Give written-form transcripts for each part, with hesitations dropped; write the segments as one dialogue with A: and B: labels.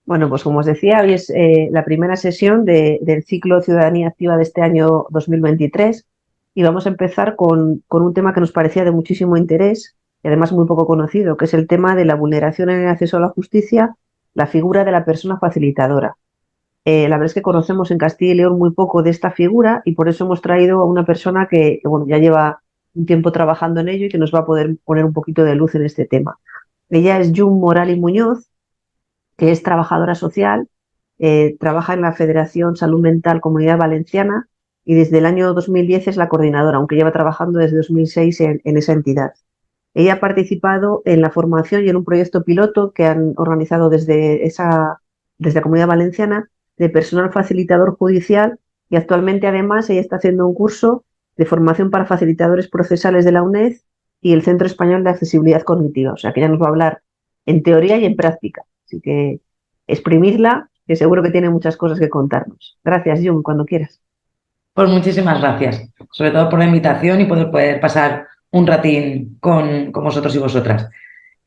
A: Bueno, pues como os decía, hoy es la primera sesión del ciclo Ciudadanía Activa de este año 2023 y vamos a empezar con un tema que nos parecía de muchísimo interés y además muy poco conocido, que es el tema de la vulneración en el acceso a la justicia, la figura de la persona facilitadora. La verdad es que conocemos en Castilla y León muy poco de esta figura y por eso hemos traído a una persona que, bueno, ya lleva un tiempo trabajando en ello y que nos va a poder poner un poquito de luz en este tema. Ella es Jun Moral y Muñoz, que es trabajadora social, trabaja en la Federación Salud Mental Comunidad Valenciana y desde el año 2010 es la coordinadora, aunque lleva trabajando desde 2006 en esa entidad. Ella ha participado en la formación y en un proyecto piloto que han organizado desde la Comunidad Valenciana de personal facilitador judicial y actualmente además ella está haciendo un curso de formación para facilitadores procesales de la UNED y el Centro Español de Accesibilidad Cognitiva. O sea que ella nos va a hablar en teoría y en práctica. Así que exprimirla, que seguro que tiene muchas cosas que contarnos. Gracias, Jun, cuando quieras.
B: Pues muchísimas gracias, sobre todo por la invitación y poder pasar un ratín con vosotros y vosotras.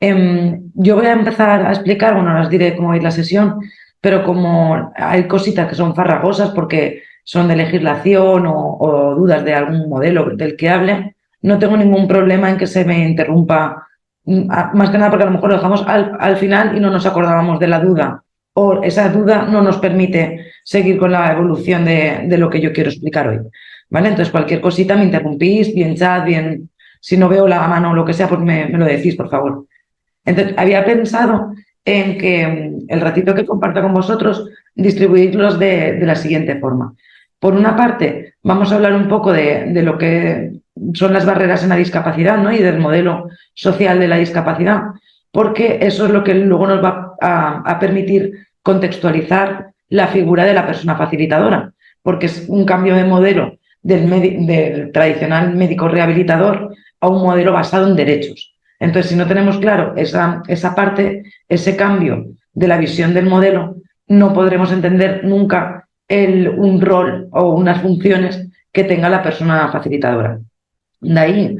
B: Yo voy a empezar a explicar, bueno, ahora os diré cómo va a ir la sesión, pero como hay cositas que son farragosas porque son de legislación o dudas de algún modelo del que hable, no tengo ningún problema en que se me interrumpa, más que nada porque a lo mejor lo dejamos al final y no nos acordábamos de la duda, o esa duda no nos permite seguir con la evolución de lo que yo quiero explicar hoy. ¿Vale? Entonces, cualquier cosita me interrumpís, bien chat, bien, si no veo la mano o lo que sea, pues me lo decís, por favor. Entonces, había pensado en que el ratito que comparto con vosotros, distribuirlos de la siguiente forma. Por una parte, vamos a hablar un poco de lo que son las barreras en la discapacidad, ¿no? Y del modelo social de la discapacidad, porque eso es lo que luego nos va a permitir contextualizar la figura de la persona facilitadora, porque es un cambio de modelo del tradicional médico rehabilitador a un modelo basado en derechos. Entonces, si no tenemos claro esa parte, ese cambio de la visión del modelo, no podremos entender nunca un rol o unas funciones que tenga la persona facilitadora. De ahí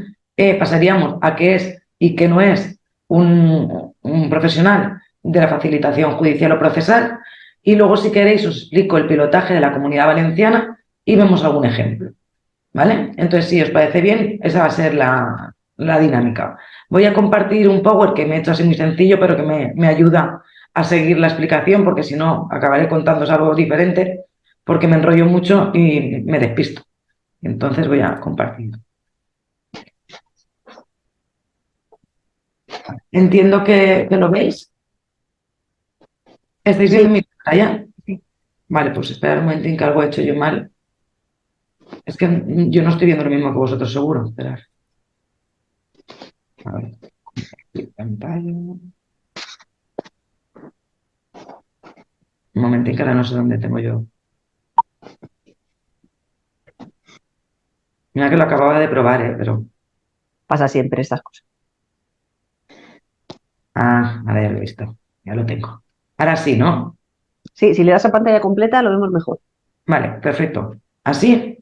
B: pasaríamos a qué es y qué no es un profesional de la facilitación judicial o procesal. Y luego, si queréis, os explico el pilotaje de la Comunidad Valenciana y vemos algún ejemplo. ¿Vale? Entonces, si os parece bien, esa va a ser la dinámica. Voy a compartir un Power que me he hecho así muy sencillo, pero que me ayuda a seguir la explicación, porque si no, acabaré contándoos algo diferente, porque me enrollo mucho y me despisto. Entonces voy a compartir. Entiendo que lo veis. ¿Estáis viendo
A: Sí,
B: mi pantalla?
A: sí.
B: Vale, pues esperad un momentín que algo he hecho yo mal. Es que yo no estoy viendo lo mismo que vosotros, seguro. Esperad. A ver, pantalla. Un momentín que ahora no sé dónde tengo yo. Mira que lo acababa de probar, pero...
A: Pasa siempre estas cosas.
B: Ah, ahora ya lo he visto. Ya lo tengo. Ahora sí, ¿no?
A: Sí, si le das a pantalla completa lo vemos mejor.
B: Vale, perfecto. ¿Así?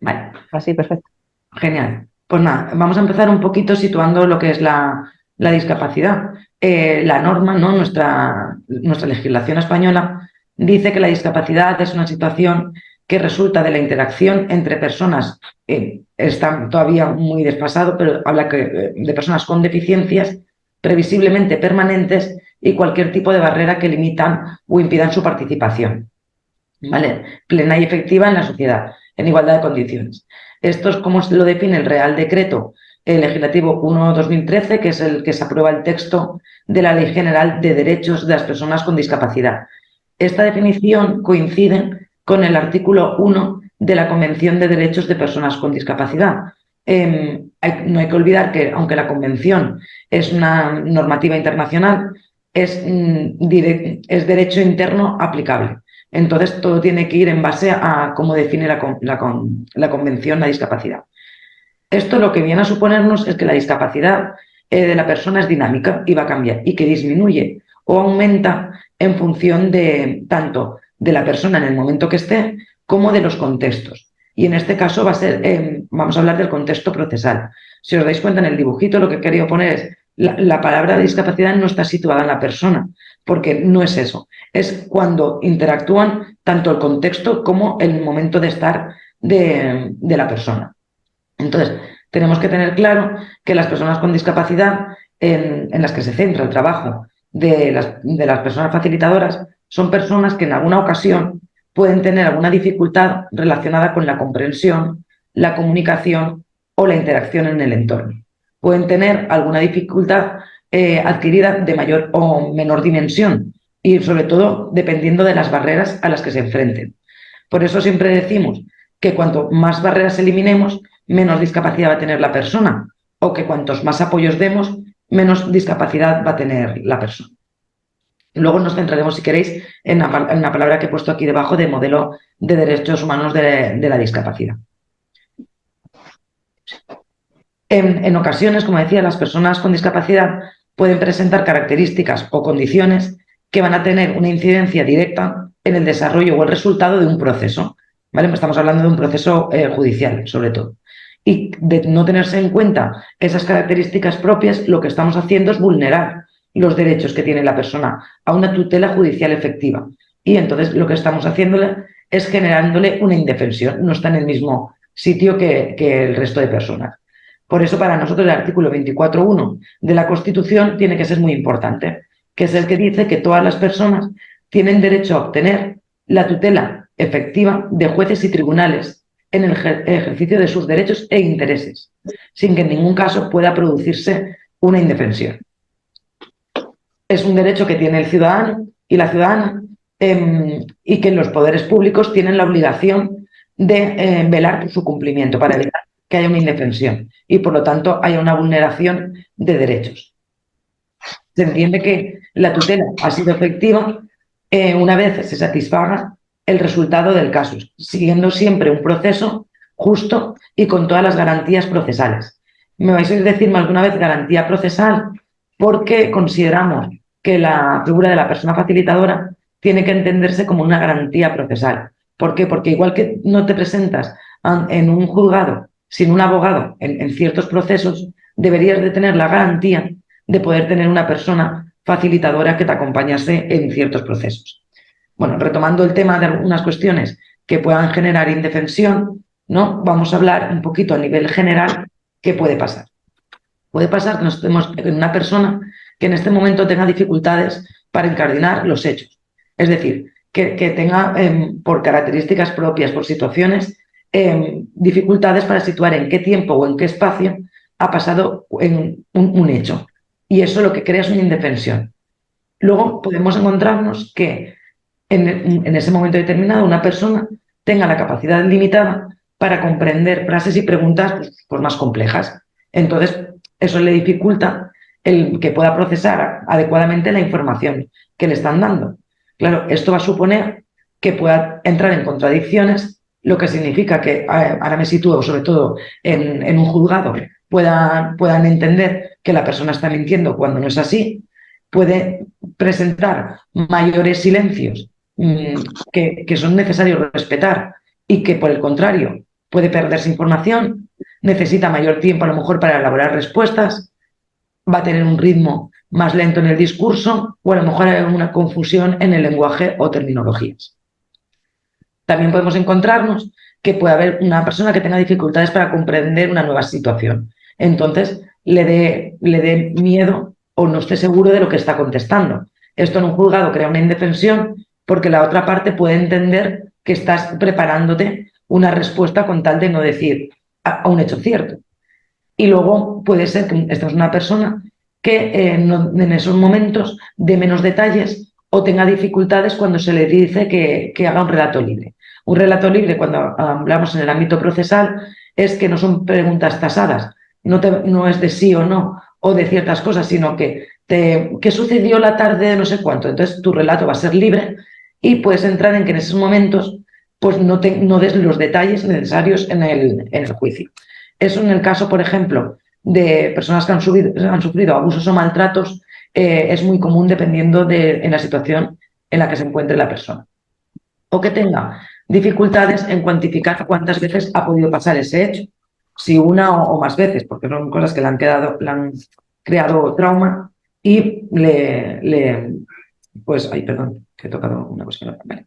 B: Vale,
A: Así, perfecto.
B: genial. Pues nada, vamos a empezar un poquito situando lo que es la discapacidad. La norma, ¿no? Nuestra legislación española dice que la discapacidad es una situación que resulta de la interacción entre personas, está todavía muy desfasado, pero habla de personas con deficiencias previsiblemente permanentes y cualquier tipo de barrera que limitan o impidan su participación, ¿vale? Plena y efectiva en la sociedad, en igualdad de condiciones. Esto es como lo define el Real Decreto Legislativo 1/2013, que es el que se aprueba el texto de la Ley General de Derechos de las Personas con Discapacidad. Esta definición coincide con el artículo 1 de la Convención de Derechos de Personas con Discapacidad. No hay que olvidar que, aunque la Convención es una normativa internacional, es derecho interno aplicable. Entonces, todo tiene que ir en base a cómo define la Convención la discapacidad. Esto lo que viene a suponernos es que la discapacidad de la persona es dinámica y va a cambiar y que disminuye o aumenta en función de tanto de la persona en el momento que esté como de los contextos. Y en este caso vamos a hablar del contexto procesal. Si os dais cuenta en el dibujito, lo que he querido poner es la palabra discapacidad no está situada en la persona, porque no es eso. Es cuando interactúan tanto el contexto como el momento de estar de la persona. Entonces, tenemos que tener claro que las personas con discapacidad en las que se centra el trabajo de las personas facilitadoras son personas que en alguna ocasión pueden tener alguna dificultad relacionada con la comprensión, la comunicación o la interacción en el entorno. Pueden tener alguna dificultad adquirida de mayor o menor dimensión y sobre todo dependiendo de las barreras a las que se enfrenten. Por eso siempre decimos que cuanto más barreras eliminemos, menos discapacidad va a tener la persona, o que cuantos más apoyos demos, menos discapacidad va a tener la persona. Luego nos centraremos, si queréis, en la palabra que he puesto aquí debajo de modelo de derechos humanos de la discapacidad. En ocasiones, como decía, las personas con discapacidad pueden presentar características o condiciones que van a tener una incidencia directa en el desarrollo o el resultado de un proceso. ¿Vale? Estamos hablando de un proceso judicial, sobre todo. Y de no tenerse en cuenta esas características propias, lo que estamos haciendo es vulnerar los derechos que tiene la persona a una tutela judicial efectiva. Y entonces lo que estamos haciéndole es generándole una indefensión. No está en el mismo sitio que el resto de personas. Por eso, para nosotros, el artículo 24.1 de la Constitución tiene que ser muy importante, que es el que dice que todas las personas tienen derecho a obtener la tutela efectiva de jueces y tribunales en el ejercicio de sus derechos e intereses, sin que en ningún caso pueda producirse una indefensión. Es un derecho que tiene el ciudadano y la ciudadana y que los poderes públicos tienen la obligación de velar por su cumplimiento para evitar que haya una indefensión y, por lo tanto, haya una vulneración de derechos. Se entiende que la tutela ha sido efectiva una vez se satisfaga el resultado del caso, siguiendo siempre un proceso justo y con todas las garantías procesales. Me vais a decir más de una vez garantía procesal porque consideramos que la figura de la persona facilitadora tiene que entenderse como una garantía procesal. ¿Por qué? Porque igual que no te presentas en un juzgado sin un abogado en ciertos procesos, deberías de tener la garantía de poder tener una persona facilitadora que te acompañase en ciertos procesos. Bueno, retomando el tema de algunas cuestiones que puedan generar indefensión, ¿no? Vamos a hablar un poquito a nivel general qué puede pasar. Puede pasar que nos estemos en una persona que en este momento tenga dificultades para incardinar los hechos. Es decir, que tenga, por características propias, por situaciones, dificultades para situar en qué tiempo o en qué espacio ha pasado un hecho. Y eso lo que crea es una indefensión. Luego podemos encontrarnos que en ese momento determinado una persona tenga la capacidad limitada para comprender frases y preguntas pues más complejas. Entonces, eso le dificulta el que pueda procesar adecuadamente la información que le están dando. Claro, esto va a suponer que pueda entrar en contradicciones, lo que significa que, ahora me sitúo sobre todo en un juzgado, puedan entender que la persona está mintiendo cuando no es así, puede presentar mayores silencios que son necesarios respetar y que, por el contrario, puede perderse información, necesita mayor tiempo a lo mejor para elaborar respuestas, va a tener un ritmo más lento en el discurso o a lo mejor hay una confusión en el lenguaje o terminologías. También podemos encontrarnos que puede haber una persona que tenga dificultades para comprender una nueva situación. Entonces, le dé miedo o no esté seguro de lo que está contestando. Esto en un juzgado crea una indefensión porque la otra parte puede entender que estás preparándote una respuesta con tal de no decir a un hecho cierto. Y luego puede ser que esta es una persona que en esos momentos dé menos detalles o tenga dificultades cuando se le dice que haga un relato libre. Un relato libre, cuando hablamos en el ámbito procesal, es que no son preguntas tasadas, no es de sí o no, o de ciertas cosas, sino que ¿qué sucedió la tarde de no sé cuánto? Entonces tu relato va a ser libre y puedes entrar en que en esos momentos pues no des los detalles necesarios en el juicio. Eso en el caso, por ejemplo, de personas que han sufrido abusos o maltratos, es muy común dependiendo en la situación en la que se encuentre la persona. O que tenga dificultades en cuantificar cuántas veces ha podido pasar ese hecho, si una o más veces, porque son cosas que le han creado trauma y le pues, ay, perdón, que he tocado una cosa que no, vale.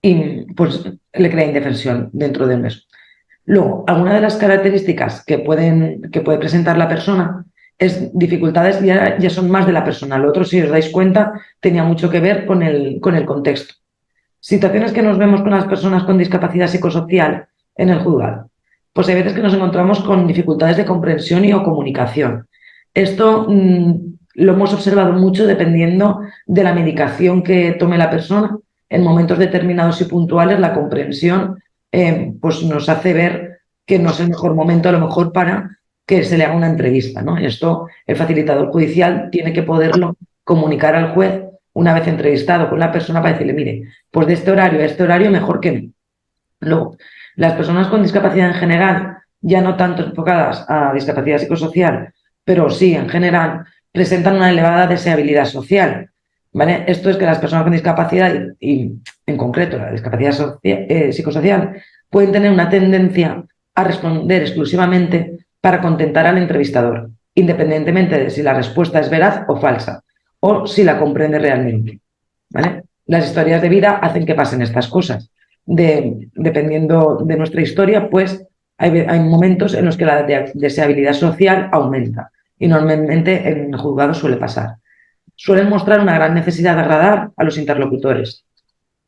B: Y pues le crea indefensión dentro de un mes. Luego, algunas de las características que puede presentar la persona es dificultades ya son más de la persona. Lo otro, si os dais cuenta, tenía mucho que ver con el contexto. Situaciones que nos vemos con las personas con discapacidad psicosocial en el juzgado. Pues hay veces que nos encontramos con dificultades de comprensión y o comunicación. Esto lo hemos observado mucho dependiendo de la medicación que tome la persona. En momentos determinados y puntuales, la comprensión pues nos hace ver que no es el mejor momento a lo mejor para que se le haga una entrevista, ¿no? Esto el facilitador judicial tiene que poderlo comunicar al juez una vez entrevistado con la persona para decirle, mire, pues de este horario a este horario mejor que no. Luego, las personas con discapacidad en general, ya no tanto enfocadas a discapacidad psicosocial, pero sí en general, presentan una elevada deseabilidad social. ¿Vale? Esto es que las personas con discapacidad y en concreto la discapacidad psicosocial pueden tener una tendencia a responder exclusivamente para contentar al entrevistador, independientemente de si la respuesta es veraz o falsa, o si la comprende realmente. ¿Vale? Las historias de vida hacen que pasen estas cosas. Dependiendo de nuestra historia, pues hay momentos en los que la deseabilidad social aumenta y normalmente en el juzgado suele pasar. Suelen mostrar una gran necesidad de agradar a los interlocutores,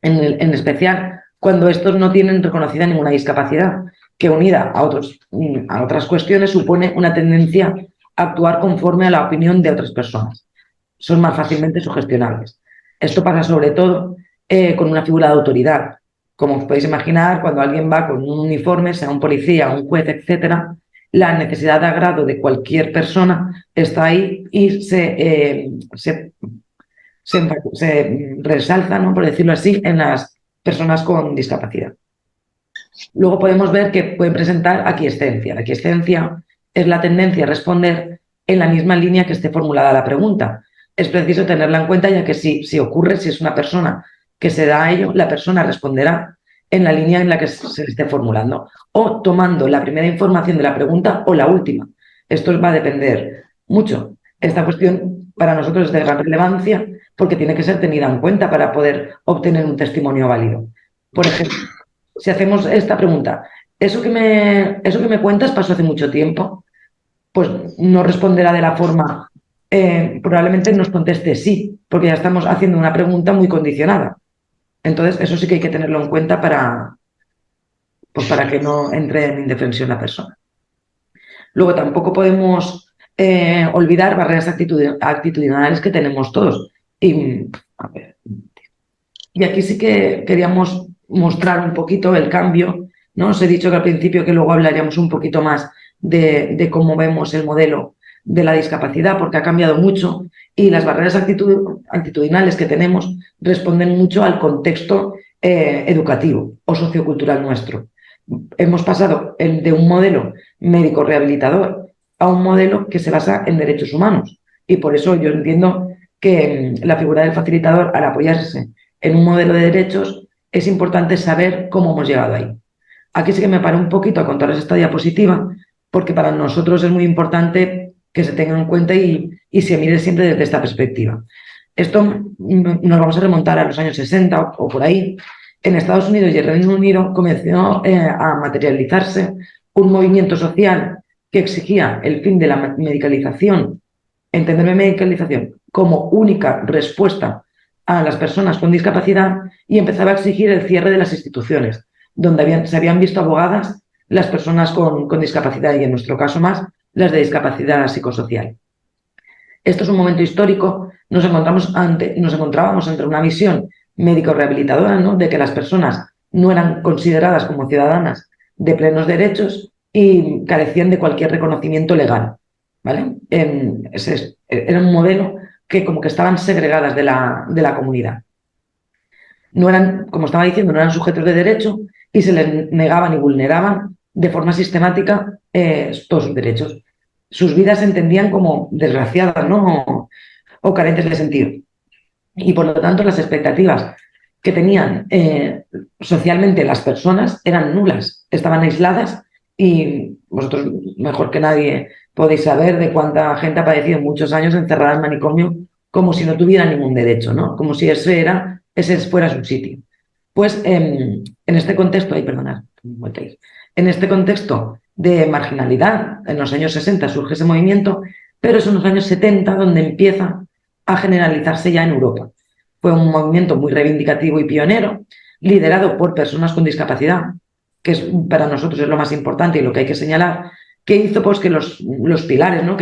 B: en especial cuando estos no tienen reconocida ninguna discapacidad, que unida a otras cuestiones supone una tendencia a actuar conforme a la opinión de otras personas. Son más fácilmente sugestionables. Esto pasa sobre todo con una figura de autoridad. Como os podéis imaginar, cuando alguien va con un uniforme, sea un policía, un juez, etcétera, la necesidad de agrado de cualquier persona está ahí y se resalta, ¿no?, por decirlo así, en las personas con discapacidad. Luego podemos ver que pueden presentar aquiescencia. La aquiescencia es la tendencia a responder en la misma línea que esté formulada la pregunta. Es preciso tenerla en cuenta, ya que si ocurre, si es una persona que se da a ello, la persona responderá en la línea en la que se esté formulando, o tomando la primera información de la pregunta o la última. Esto va a depender mucho. Esta cuestión para nosotros es de gran relevancia porque tiene que ser tenida en cuenta para poder obtener un testimonio válido. Por ejemplo, si hacemos esta pregunta, ¿eso que me cuentas pasó hace mucho tiempo? Pues no responderá de la forma, probablemente nos conteste sí, porque ya estamos haciendo una pregunta muy condicionada. Entonces, eso sí que hay que tenerlo en cuenta pues para que no entre en indefensión la persona. Luego, tampoco podemos olvidar barreras actitudinales que tenemos todos. Y aquí sí que queríamos mostrar un poquito el cambio, ¿no? Os he dicho que al principio que luego hablaríamos un poquito más de cómo vemos el modelo de la discapacidad, porque ha cambiado mucho y las barreras actitudinales que tenemos responden mucho al contexto educativo o sociocultural nuestro. Hemos pasado de un modelo médico rehabilitador a un modelo que se basa en derechos humanos y por eso yo entiendo que la figura del facilitador, al apoyarse en un modelo de derechos, es importante saber cómo hemos llegado ahí. Aquí sí que me paro un poquito a contaros esta diapositiva, porque para nosotros es muy importante que se tenga en cuenta y se mire siempre desde esta perspectiva. Esto nos vamos a remontar a los años 60 o por ahí. En Estados Unidos y el Reino Unido comenzó a materializarse un movimiento social que exigía el fin de la medicalización, entenderme medicalización como única respuesta a las personas con discapacidad, y empezaba a exigir el cierre de las instituciones, donde se habían visto abogadas las personas con discapacidad y, en nuestro caso más, las de discapacidad psicosocial. Esto es un momento histórico. Nos encontrábamos entre una visión médico-rehabilitadora, ¿no?, de que las personas no eran consideradas como ciudadanas de plenos derechos y carecían de cualquier reconocimiento legal. ¿Vale? Era un modelo que como que estaban segregadas de la comunidad. No eran, como estaba diciendo, no eran sujetos de derecho y se les negaban y vulneraban de forma sistemática todos sus derechos. Sus vidas se entendían como desgraciadas, ¿no?, o carentes de sentido. Y por lo tanto las expectativas que tenían socialmente las personas eran nulas, estaban aisladas, y vosotros mejor que nadie podéis saber de cuánta gente ha padecido muchos años encerrada en manicomio como si no tuviera ningún derecho, ¿no? Como si ese fuera su sitio. Pues en este contexto, en este contexto de marginalidad, en los años 60 surge ese movimiento, pero es en los años 70 donde empieza a generalizarse ya en Europa. Fue un movimiento muy reivindicativo y pionero, liderado por personas con discapacidad, que para nosotros es lo más importante y lo que hay que señalar, que hizo pues que los pilares, ¿no?,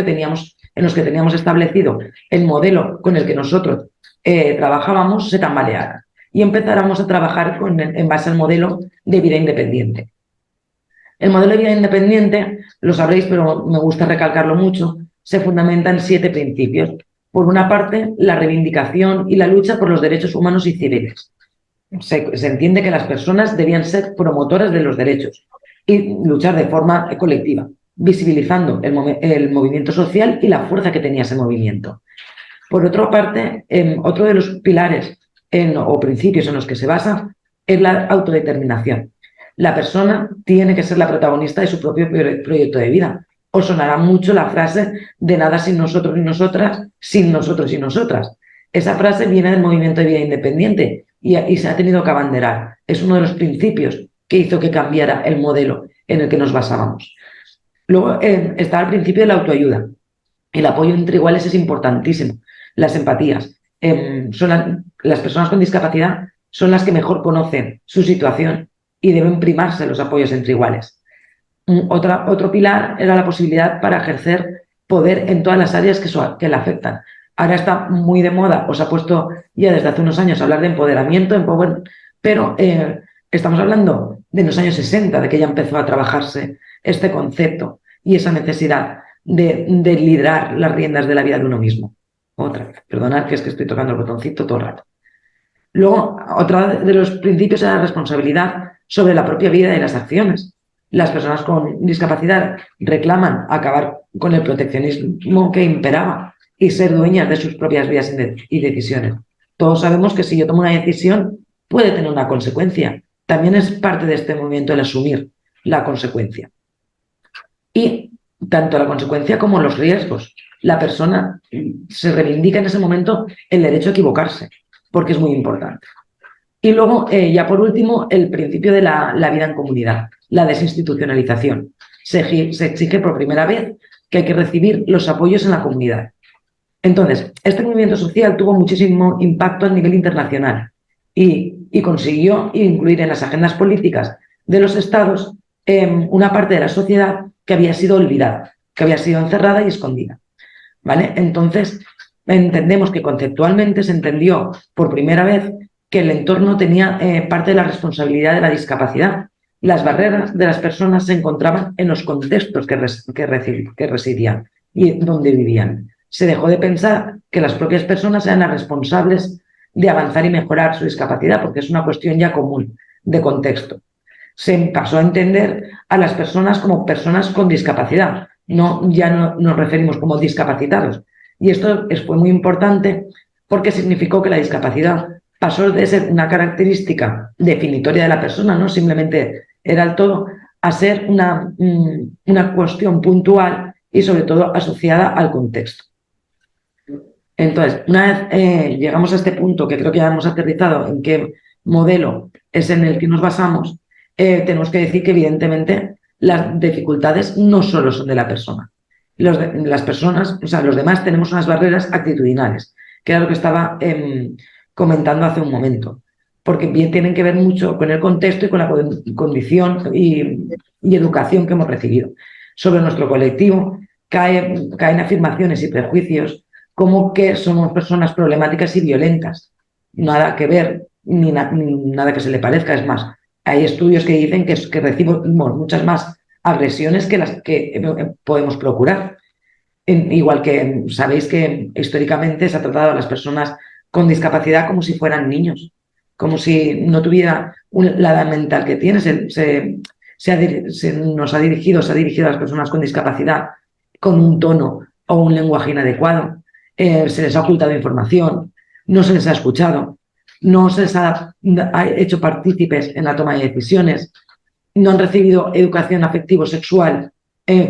B: en los que teníamos establecido el modelo con el que nosotros trabajábamos se tambalearan y empezáramos a trabajar en base al modelo de vida independiente. El modelo de vida independiente, lo sabréis, pero me gusta recalcarlo mucho, se fundamenta en 7 principios. Por una parte, la reivindicación y la lucha por los derechos humanos y civiles. Se entiende que las personas debían ser promotoras de los derechos y luchar de forma colectiva, visibilizando el movimiento social y la fuerza que tenía ese movimiento. Por otra parte, otro de los pilares o principios en los que se basa es la autodeterminación. La persona tiene que ser la protagonista de su propio proyecto de vida. Os sonará mucho la frase de nada sin nosotros y nosotras, sin nosotros y nosotras. Esa frase viene del movimiento de vida independiente y se ha tenido que abanderar. Es uno de los principios que hizo que cambiara el modelo en el que nos basábamos. Luego está el principio de la autoayuda. El apoyo entre iguales es importantísimo. Las empatías. Las personas con discapacidad son las que mejor conocen su situación y deben primarse los apoyos entre iguales. Otro pilar era la posibilidad para ejercer poder en todas las áreas que le afectan. Ahora está muy de moda, os ha puesto ya desde hace unos años a hablar de empoderamiento, pero estamos hablando de los años 60, de que ya empezó a trabajarse este concepto y esa necesidad de liderar las riendas de la vida de uno mismo. Otra vez, perdonad que es que estoy tocando el botoncito todo el rato. Luego, otro de los principios era la responsabilidad sobre la propia vida y las acciones. Las personas con discapacidad reclaman acabar con el proteccionismo que imperaba y ser dueñas de sus propias vidas y decisiones. Todos sabemos que si yo tomo una decisión puede tener una consecuencia. También es parte de este movimiento el asumir la consecuencia. Y tanto la consecuencia como los riesgos. La persona se reivindica en ese momento el derecho a equivocarse, porque es muy importante. Y luego, ya por último, el principio de la vida en comunidad, la desinstitucionalización. Se exige por primera vez que hay que recibir los apoyos en la comunidad. Entonces, este movimiento social tuvo muchísimo impacto a nivel internacional y consiguió incluir en las agendas políticas de los estados una parte de la sociedad que había sido olvidada, que había sido encerrada y escondida. ¿Vale? Entonces, entendemos que conceptualmente se entendió por primera vez que el entorno tenía parte de la responsabilidad de la discapacidad. Las barreras de las personas se encontraban en los contextos que residían y donde vivían. Se dejó de pensar que las propias personas eran las responsables de avanzar y mejorar su discapacidad, porque es una cuestión ya común de contexto. Se pasó a entender a las personas como personas con discapacidad. Ya no nos referimos como discapacitados. Y esto fue muy importante porque significó que la discapacidad pasó de ser una característica definitoria de la persona, no simplemente era el todo, a ser una cuestión puntual y sobre todo asociada al contexto. Entonces, una vez llegamos a este punto, que creo que ya hemos aterrizado en qué modelo es en el que nos basamos, tenemos que decir que evidentemente las dificultades no solo son de la persona. Las personas, o sea, los demás tenemos unas barreras actitudinales, que era lo que estaba comentando hace un momento, porque bien tienen que ver mucho con el contexto y con la condición y educación que hemos recibido. Sobre nuestro colectivo caen afirmaciones y prejuicios como que somos personas problemáticas y violentas. Nada que ver, ni nada que se le parezca, es más. Hay estudios que dicen que recibimos muchas más agresiones que las que podemos procurar. Igual que sabéis que históricamente se ha tratado a las personas con discapacidad como si fueran niños, como si no tuviera la edad mental que tiene. Se ha dirigido a las personas con discapacidad con un tono o un lenguaje inadecuado. Se les ha ocultado información, no se les ha escuchado, no se les ha hecho partícipes en la toma de decisiones, no han recibido educación afectivo-sexual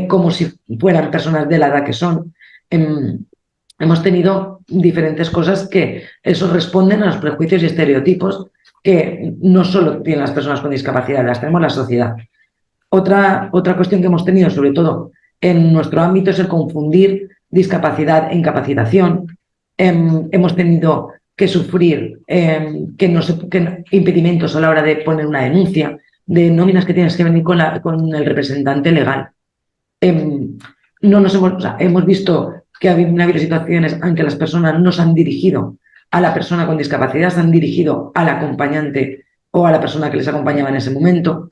B: como si fueran personas de la edad que son. hemos tenido diferentes cosas que eso responden a los prejuicios y estereotipos que no solo tienen las personas con discapacidad, las tenemos la sociedad. Otra cuestión que hemos tenido, sobre todo en nuestro ámbito, es el confundir discapacidad e incapacitación. Hemos tenido que sufrir impedimentos a la hora de poner una denuncia, de nóminas que tienes que venir con el representante legal. Hemos visto que ha habido situaciones en que las personas no se han dirigido a la persona con discapacidad, se han dirigido al acompañante o a la persona que les acompañaba en ese momento.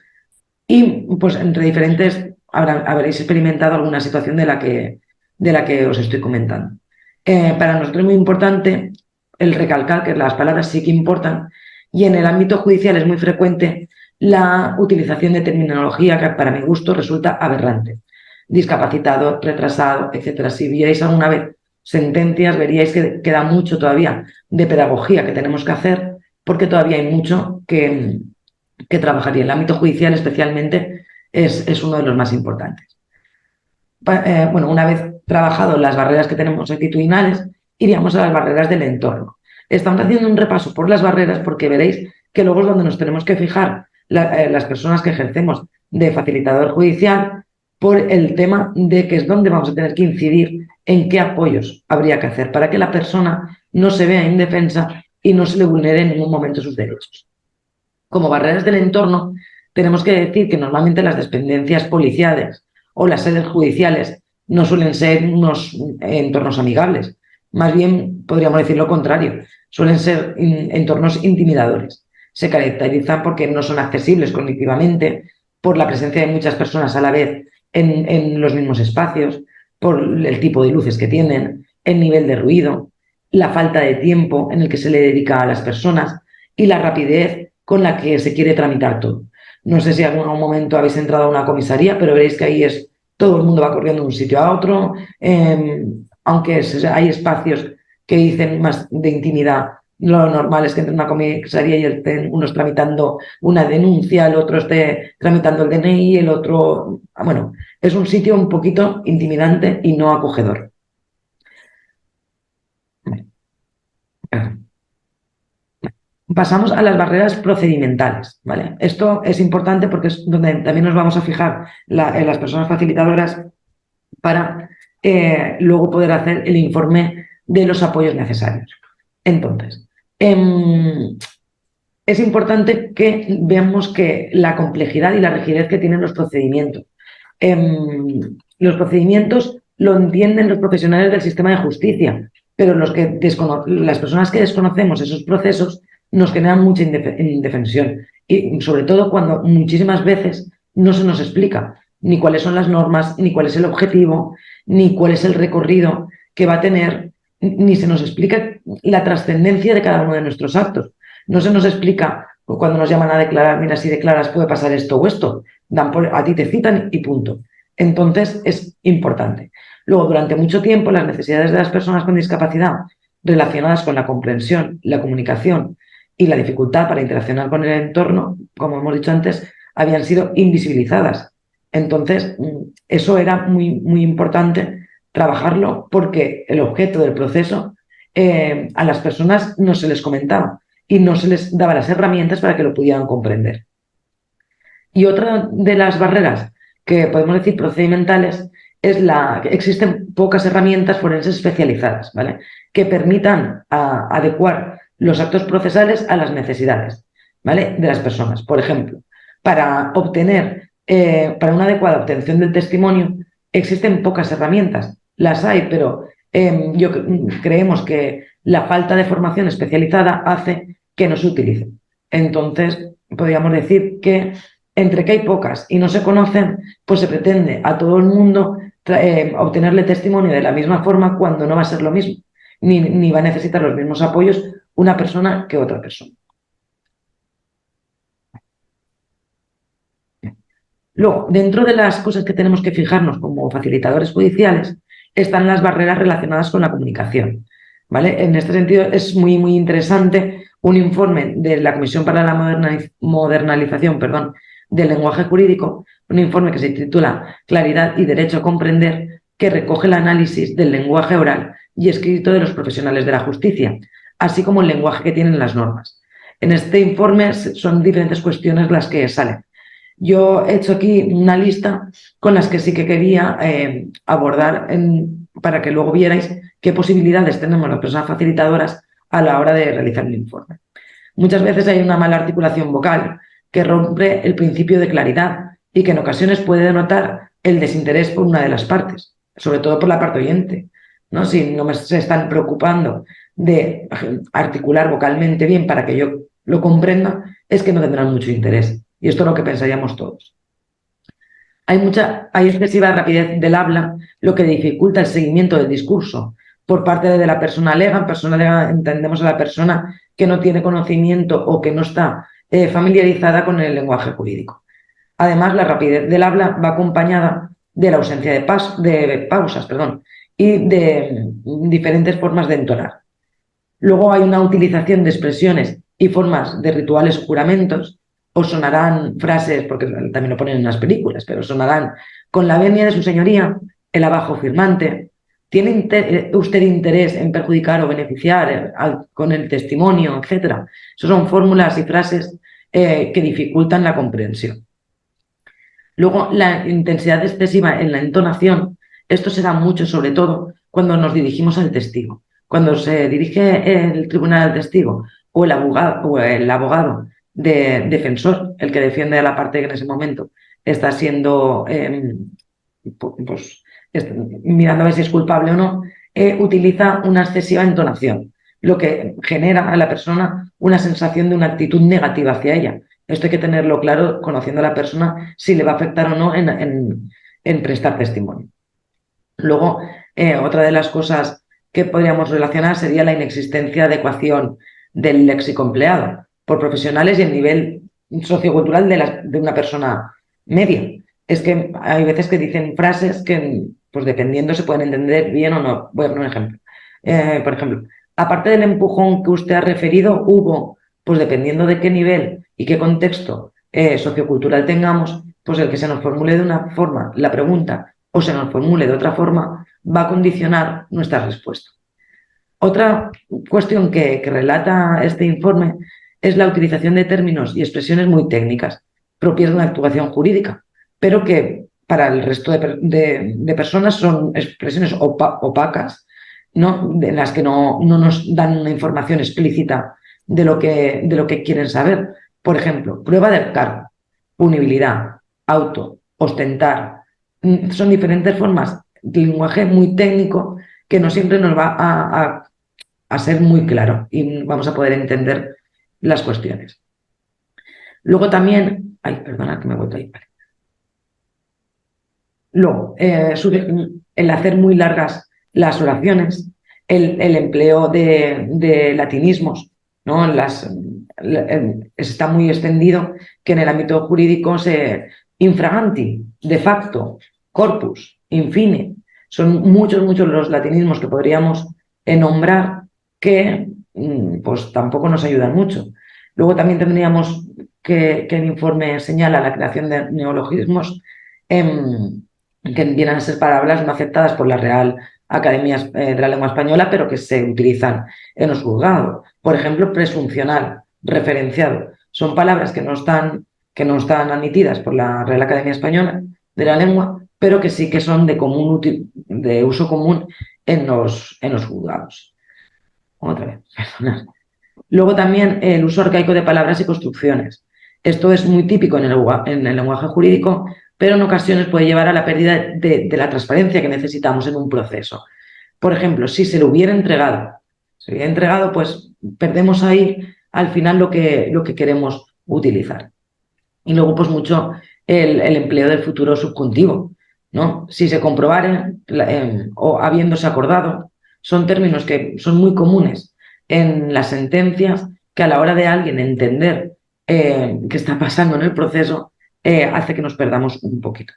B: Y pues entre diferentes habréis experimentado alguna situación de la que os estoy comentando. Para nosotros es muy importante el recalcar que las palabras sí que importan, y en el ámbito judicial es muy frecuente la utilización de terminología que para mi gusto resulta aberrante. Discapacitado, retrasado, etcétera. Si vierais alguna vez sentencias, veríais que queda mucho todavía de pedagogía que tenemos que hacer, porque todavía hay mucho que trabajar, y el ámbito judicial especialmente es uno de los más importantes. Bueno, una vez trabajado las barreras que tenemos actitudinales, iríamos a las barreras del entorno. Estamos haciendo un repaso por las barreras porque veréis que luego es donde nos tenemos que fijar las personas que ejercemos de facilitador judicial, por el tema de que es donde vamos a tener que incidir en qué apoyos habría que hacer para que la persona no se vea indefensa y no se le vulnere en ningún momento sus derechos. Como barreras del entorno, tenemos que decir que normalmente las dependencias policiales o las sedes judiciales no suelen ser unos entornos amigables. Más bien, podríamos decir lo contrario, suelen ser entornos intimidadores. Se caracterizan porque no son accesibles cognitivamente, por la presencia de muchas personas a la vez en los mismos espacios, por el tipo de luces que tienen, el nivel de ruido, la falta de tiempo en el que se le dedica a las personas y la rapidez con la que se quiere tramitar todo. No sé si en algún momento habéis entrado a una comisaría, pero veréis que todo el mundo va corriendo de un sitio a otro, aunque hay espacios que dicen más de intimidad. Lo normal es que entre una comisaría y estén unos tramitando una denuncia, el otro esté tramitando el DNI, el otro... Bueno, es un sitio un poquito intimidante y no acogedor. Pasamos a las barreras procedimentales, ¿vale? Esto es importante porque es donde también nos vamos a fijar en las personas facilitadoras para luego poder hacer el informe de los apoyos necesarios. Entonces, es importante que veamos que la complejidad y la rigidez que tienen los procedimientos. Los procedimientos lo entienden los profesionales del sistema de justicia, pero las personas que desconocemos esos procesos nos generan mucha indefensión, y sobre todo cuando muchísimas veces no se nos explica ni cuáles son las normas, ni cuál es el objetivo, ni cuál es el recorrido que va a tener, ni se nos explica la trascendencia de cada uno de nuestros actos. No se nos explica cuando nos llaman a declarar, mira, si declaras puede pasar esto o esto, a ti te citan y punto. Entonces es importante. Luego, durante mucho tiempo, las necesidades de las personas con discapacidad relacionadas con la comprensión, la comunicación y la dificultad para interaccionar con el entorno, como hemos dicho antes, habían sido invisibilizadas. Entonces, eso era muy, muy importante trabajarlo, porque el objeto del proceso a las personas no se les comentaba y no se les daba las herramientas para que lo pudieran comprender. Y otra de las barreras que podemos decir procedimentales es que existen pocas herramientas forenses especializadas, ¿vale?, que permitan adecuar los actos procesales a las necesidades, ¿vale?, de las personas. Por ejemplo, para una adecuada obtención del testimonio existen pocas herramientas. Las hay, pero creemos que la falta de formación especializada hace que no se utilicen. Entonces, podríamos decir que entre que hay pocas y no se conocen, pues se pretende a todo el mundo obtenerle testimonio de la misma forma, cuando no va a ser lo mismo, ni va a necesitar los mismos apoyos una persona que otra persona. Luego, dentro de las cosas que tenemos que fijarnos como facilitadores judiciales, están las barreras relacionadas con la comunicación, ¿vale? En este sentido, es muy, muy interesante un informe de la Comisión para la Modernización del Lenguaje Jurídico, un informe que se titula Claridad y Derecho a Comprender, que recoge el análisis del lenguaje oral y escrito de los profesionales de la justicia, así como el lenguaje que tienen las normas. En este informe son diferentes cuestiones las que salen. Yo he hecho aquí una lista con las que sí que quería abordar para que luego vierais qué posibilidades tenemos las personas facilitadoras a la hora de realizar el informe. Muchas veces hay una mala articulación vocal que rompe el principio de claridad y que en ocasiones puede denotar el desinterés por una de las partes, sobre todo por la parte oyente, ¿no? Si no se están preocupando de articular vocalmente bien para que yo lo comprenda, es que no tendrán mucho interés. Y esto es lo que pensaríamos todos. Hay excesiva rapidez del habla, lo que dificulta el seguimiento del discurso por parte de la persona lega. En persona lega entendemos a la persona que no tiene conocimiento o que no está familiarizada con el lenguaje jurídico. Además, la rapidez del habla va acompañada de la ausencia de pausas y de diferentes formas de entonar. Luego hay una utilización de expresiones y formas de rituales juramentos. Os sonarán frases, porque también lo ponen en las películas, pero sonarán: con la venia de su señoría, el abajo firmante. ¿Tiene usted interés en perjudicar o beneficiar con el testimonio, etcétera? Esas son fórmulas y frases que dificultan la comprensión. Luego, la intensidad excesiva en la entonación. Esto se da mucho, sobre todo, cuando nos dirigimos al testigo. Cuando se dirige el tribunal al testigo o el abogado defensor, el que defiende a la parte que en ese momento está siendo, mirando a ver si es culpable o no, utiliza una excesiva entonación, lo que genera a la persona una sensación de una actitud negativa hacia ella. Esto hay que tenerlo claro, conociendo a la persona, si le va a afectar o no en prestar testimonio. Luego, otra de las cosas que podríamos relacionar sería la inexistencia de adecuación del léxico empleado por profesionales y el nivel sociocultural de una persona media. Es que hay veces que dicen frases que, pues dependiendo, se pueden entender bien o no. Voy a poner un ejemplo. Por ejemplo, aparte del empujón que usted ha referido, hubo, pues dependiendo de qué nivel y qué contexto sociocultural tengamos, pues el que se nos formule de una forma la pregunta o se nos formule de otra forma va a condicionar nuestra respuesta. Otra cuestión que relata este informe es la utilización de términos y expresiones muy técnicas, propias de una actuación jurídica, pero que para el resto de personas son expresiones opacas, ¿no? En las que no nos dan una información explícita de lo que quieren saber. Por ejemplo, prueba del cargo, punibilidad, auto, ostentar. Son diferentes formas de lenguaje muy técnico que no siempre nos va a ser muy claro y vamos a poder entender las cuestiones. Luego también, perdona que me he vuelto ahí. Luego, el hacer muy largas las oraciones, el empleo de latinismos, ¿no? Está muy extendido que en el ámbito jurídico infraganti, de facto, corpus, infine. Son muchos los latinismos que podríamos nombrar que pues tampoco nos ayudan mucho. Luego también tendríamos que el informe señala la creación de neologismos que vienen a ser palabras no aceptadas por la Real Academia de la Lengua Española, pero que se utilizan en los juzgados. Por ejemplo, presuncional, referenciado. Son palabras que no están admitidas por la Real Academia Española de la Lengua, pero que sí que son de uso común en los juzgados. Otra vez, perdonad. Luego también el uso arcaico de palabras y construcciones. Esto es muy típico en el lenguaje jurídico, pero en ocasiones puede llevar a la pérdida de la transparencia que necesitamos en un proceso. Por ejemplo, si se le hubiera entregado, pues perdemos ahí al final lo que queremos utilizar. Y luego, pues mucho el empleo del futuro subjuntivo, ¿no? Si se comprobare o habiéndose acordado, son términos que son muy comunes en las sentencias, que a la hora de alguien entender qué está pasando en el proceso, hace que nos perdamos un poquito.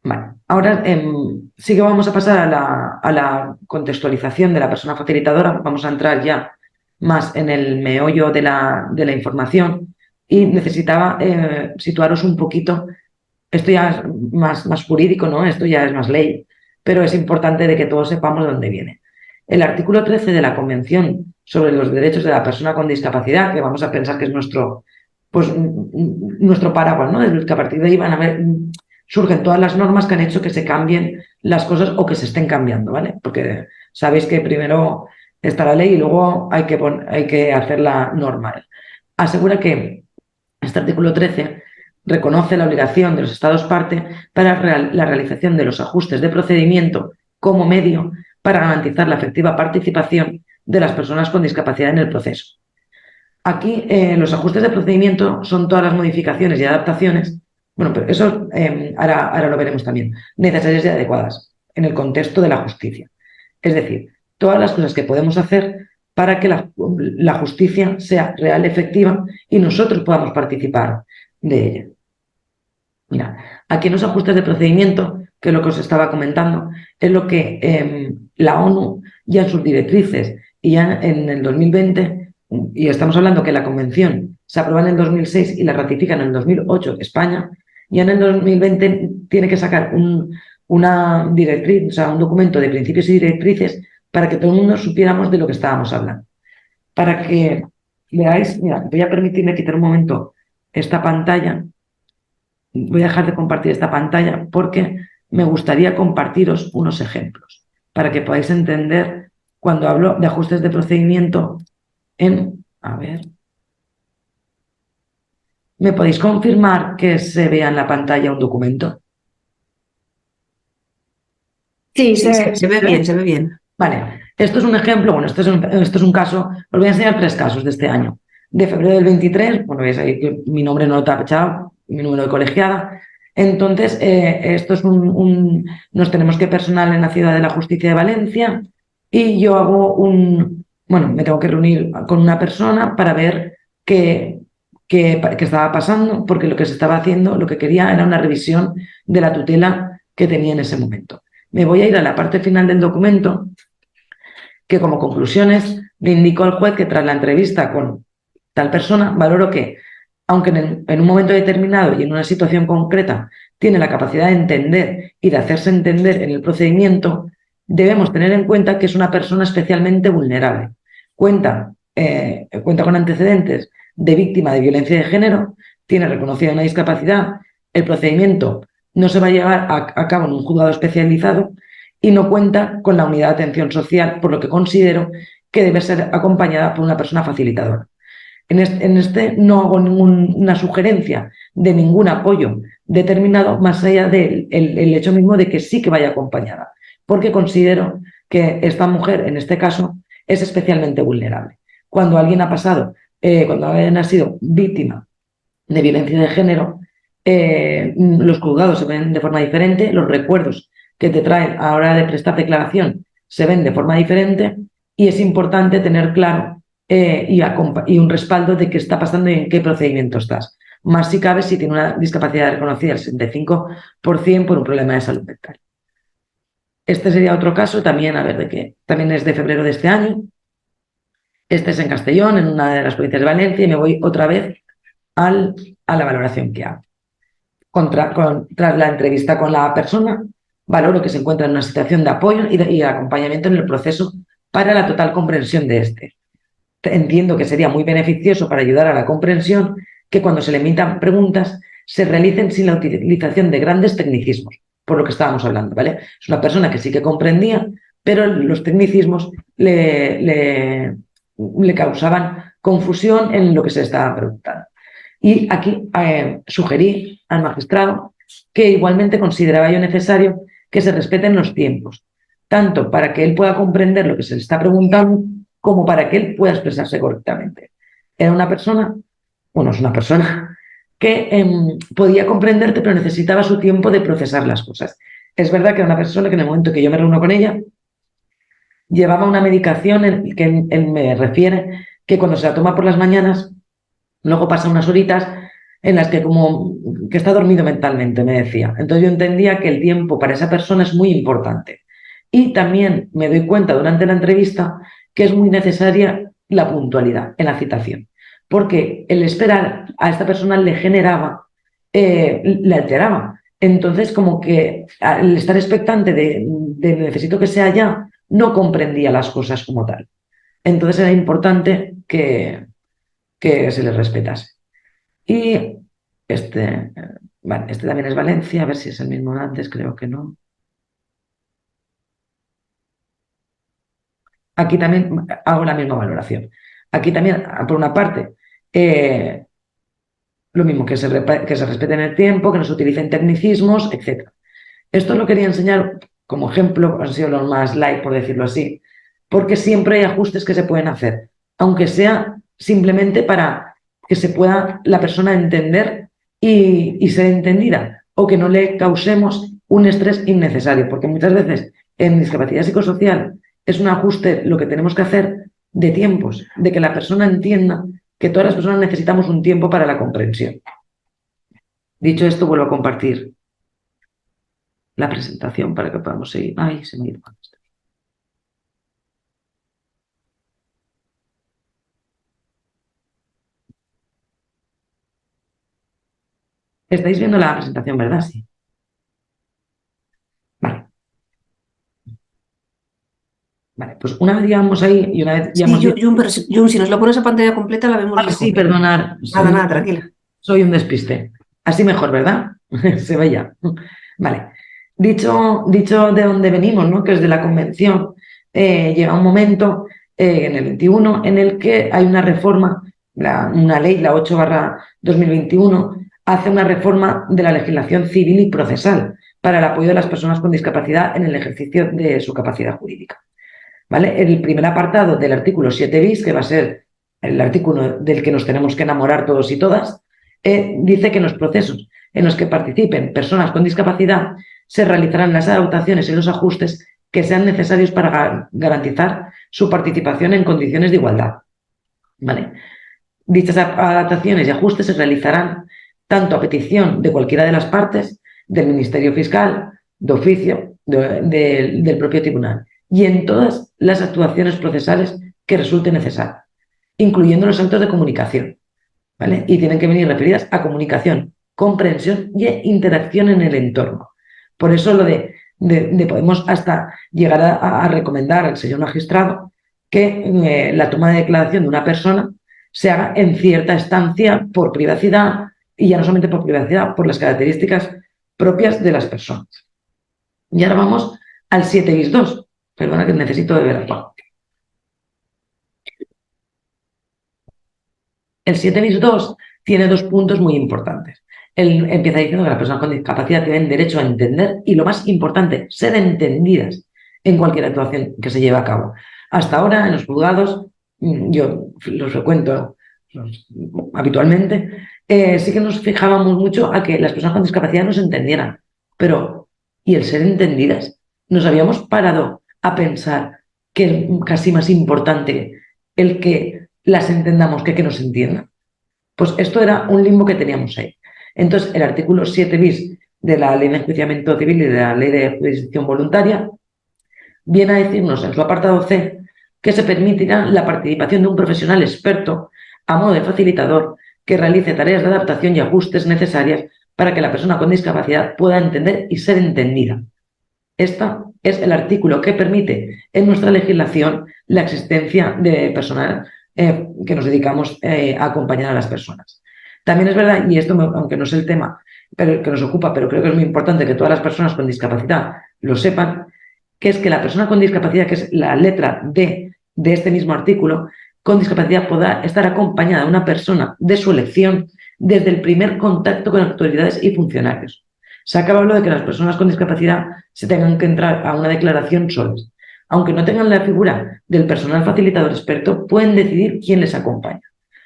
B: Vale, ahora sí que vamos a pasar a la contextualización de la persona facilitadora. Vamos a entrar ya más en el meollo de la información y necesitaba situaros un poquito Esto ya es más jurídico, ¿no? Esto ya es más ley, pero es importante de que todos sepamos de dónde viene. El artículo 13 de la Convención sobre los Derechos de la Persona con Discapacidad, que vamos a pensar que es nuestro paraguas, ¿no? Desde que a partir de ahí surgen todas las normas que han hecho que se cambien las cosas o que se estén cambiando, ¿vale? Porque sabéis que primero está la ley y luego hay que hacer la norma. Asegura que este artículo 13 reconoce la obligación de los Estados parte para la realización de los ajustes de procedimiento como medio para garantizar la efectiva participación de las personas con discapacidad en el proceso. Aquí los ajustes de procedimiento son todas las modificaciones y adaptaciones, bueno, pero eso ahora lo veremos también, necesarias y adecuadas en el contexto de la justicia. Es decir, todas las cosas que podemos hacer para que la justicia sea real, efectiva y nosotros podamos participar de ella. Mira, aquí en los ajustes de procedimiento, que es lo que os estaba comentando, es lo que la ONU ya en sus directrices y ya en el 2020, y estamos hablando que la convención se aprueba en el 2006 y la ratifica en el 2008 España, ya en el 2020 tiene que sacar una directriz, o sea, un documento de principios y directrices para que todo el mundo supiéramos de lo que estábamos hablando. Para que veáis, mira, voy a permitirme quitar un momento esta pantalla. Voy a dejar de compartir esta pantalla porque me gustaría compartiros unos ejemplos para que podáis entender cuando hablo de ajustes de procedimiento a ver, ¿me podéis confirmar que se vea en la pantalla un documento?
A: Sí, se ve bien, se ve bien.
B: Vale, esto es un ejemplo, bueno, esto es un caso, os voy a enseñar 3 casos de este año. De febrero del 23, bueno, veis ahí que mi nombre no lo está tachado, mi número de colegiada. Entonces, esto es nos tenemos que personal en la Ciudad de la Justicia de Valencia y yo hago bueno, me tengo que reunir con una persona para ver qué estaba pasando, porque lo que se estaba haciendo, lo que quería era una revisión de la tutela que tenía en ese momento. Me voy a ir a la parte final del documento, que como conclusiones le indico al juez que tras la entrevista con tal persona valoro que, aunque en un momento determinado y en una situación concreta tiene la capacidad de entender y de hacerse entender en el procedimiento, debemos tener en cuenta que es una persona especialmente vulnerable. Cuenta con antecedentes de víctima de violencia de género, tiene reconocida una discapacidad, el procedimiento no se va a llevar a cabo en un juzgado especializado y no cuenta con la unidad de atención social, por lo que considero que debe ser acompañada por una persona facilitadora. En este no hago ninguna sugerencia de ningún apoyo determinado, más allá del hecho mismo de que sí que vaya acompañada, porque considero que esta mujer, en este caso, es especialmente vulnerable. Cuando alguien cuando alguien ha sido víctima de violencia de género, los juzgados se ven de forma diferente, los recuerdos que te traen a la hora de prestar declaración se ven de forma diferente y es importante tener claro y un respaldo de qué está pasando y en qué procedimiento estás. Más si cabe si tiene una discapacidad reconocida del 65% por un problema de salud mental. Este sería otro caso también, a ver, también es de febrero de este año. Este es en Castellón, en una de las provincias de Valencia, y me voy otra vez a la valoración que hago. Tras la entrevista con la persona, valoro que se encuentra en una situación de apoyo y acompañamiento en el proceso para la total comprensión de este. Entiendo que sería muy beneficioso para ayudar a la comprensión que cuando se le emitan preguntas se realicen sin la utilización de grandes tecnicismos, por lo que estábamos hablando, ¿vale? Es una persona que sí que comprendía, pero los tecnicismos le causaban confusión en lo que se estaba preguntando. Y aquí sugerí al magistrado que igualmente consideraba yo necesario que se respeten los tiempos, tanto para que él pueda comprender lo que se le está preguntando, como para que él pueda expresarse correctamente. Era una persona, bueno, es una persona que podía comprenderte, pero necesitaba su tiempo de procesar las cosas. Es verdad que era una persona que en el momento que yo me reúno con ella, llevaba una medicación en que él me refiere que cuando se la toma por las mañanas, luego pasa unas horitas en las que como que está dormido mentalmente, me decía. Entonces yo entendía que el tiempo para esa persona es muy importante. Y también me doy cuenta durante la entrevista que es muy necesaria la puntualidad en la citación, porque el esperar a esta persona le generaba le alteraba. Entonces, como que al estar expectante de necesito que sea ya, no comprendía las cosas como tal. Entonces era importante que se les respetase. Y vale, este también es Valencia, a ver si es el mismo de antes, creo que no. Aquí también hago la misma valoración. Aquí también, por una parte, lo mismo, que se respeten el tiempo, que no se utilicen tecnicismos, etc. Esto lo quería enseñar como ejemplo, han sido los más light, por decirlo así, porque siempre hay ajustes que se pueden hacer, aunque sea simplemente para que se pueda la persona entender y ser entendida, o que no le causemos un estrés innecesario, porque muchas veces en discapacidad psicosocial es un ajuste lo que tenemos que hacer de tiempos, de que la persona entienda que todas las personas necesitamos un tiempo para la comprensión. Dicho esto, vuelvo a compartir la presentación para que podamos seguir. Ay, se me ha ido. Estáis viendo la presentación, ¿verdad? Sí. Vale. Vale, pues una vez llevamos ahí y una vez ya
C: Sí,
B: hemos visto...
C: Jun, si nos la pones a pantalla completa la vemos
B: Ah,
C: mejor.
B: sí, perdonar.
C: Nada, tranquila.
B: Soy un despiste. Así mejor, ¿verdad? Se ve ya. Vale. Dicho de dónde venimos, ¿no? Que es de la convención, llega un momento en el 21 en el que hay una reforma, una ley, la 8/2021, hace una reforma de la legislación civil y procesal para el apoyo de las personas con discapacidad en el ejercicio de su capacidad jurídica. ¿Vale? El primer apartado del artículo 7 bis, que va a ser el artículo del que nos tenemos que enamorar todos y todas, dice que en los procesos en los que participen personas con discapacidad se realizarán las adaptaciones y los ajustes que sean necesarios para garantizar su participación en condiciones de igualdad. ¿Vale? Dichas adaptaciones y ajustes se realizarán tanto a petición de cualquiera de las partes, del Ministerio Fiscal, de oficio, del propio tribunal, y en todas las actuaciones procesales que resulte necesario, incluyendo los actos de comunicación, ¿vale? Y tienen que venir referidas a comunicación, comprensión y interacción en el entorno. Por eso lo de podemos hasta llegar a recomendar al señor magistrado que la toma de declaración de una persona se haga en cierta estancia por privacidad, y ya no solamente por privacidad, por las características propias de las personas. Y ahora vamos al 7 bis 2. Perdona que necesito beber agua. El 7 bis 2 tiene dos puntos muy importantes. Él empieza diciendo que las personas con discapacidad tienen derecho a entender y, lo más importante, ser entendidas en cualquier actuación que se lleve a cabo. Hasta ahora, en los juzgados, yo los frecuento habitualmente, sí que nos fijábamos mucho a que las personas con discapacidad nos entendieran, pero ¿y el ser entendidas? Nos habíamos parado a pensar que es casi más importante el que las entendamos que nos entiendan. Pues esto era un limbo que teníamos ahí. Entonces, el artículo 7 bis de la Ley de Enjuiciamiento Civil y de la Ley de Jurisdicción Voluntaria viene a decirnos en su apartado C que se permitirá la participación de un profesional experto a modo de facilitador que realice tareas de adaptación y ajustes necesarias para que la persona con discapacidad pueda entender y ser entendida. Este es el artículo que permite en nuestra legislación la existencia de personal que nos dedicamos a acompañar a las personas. También es verdad, y esto, aunque no es el tema pero que nos ocupa, pero creo que es muy importante que todas las personas con discapacidad lo sepan, que es que la persona con discapacidad, que es la letra D de este mismo artículo, con discapacidad podrá estar acompañada de una persona de su elección desde el primer contacto con autoridades y funcionarios. Se acaba hablando de que las personas con discapacidad se tengan que entrar a una declaración solas. Aunque no tengan la figura del personal facilitador experto, pueden decidir quién les acompaña.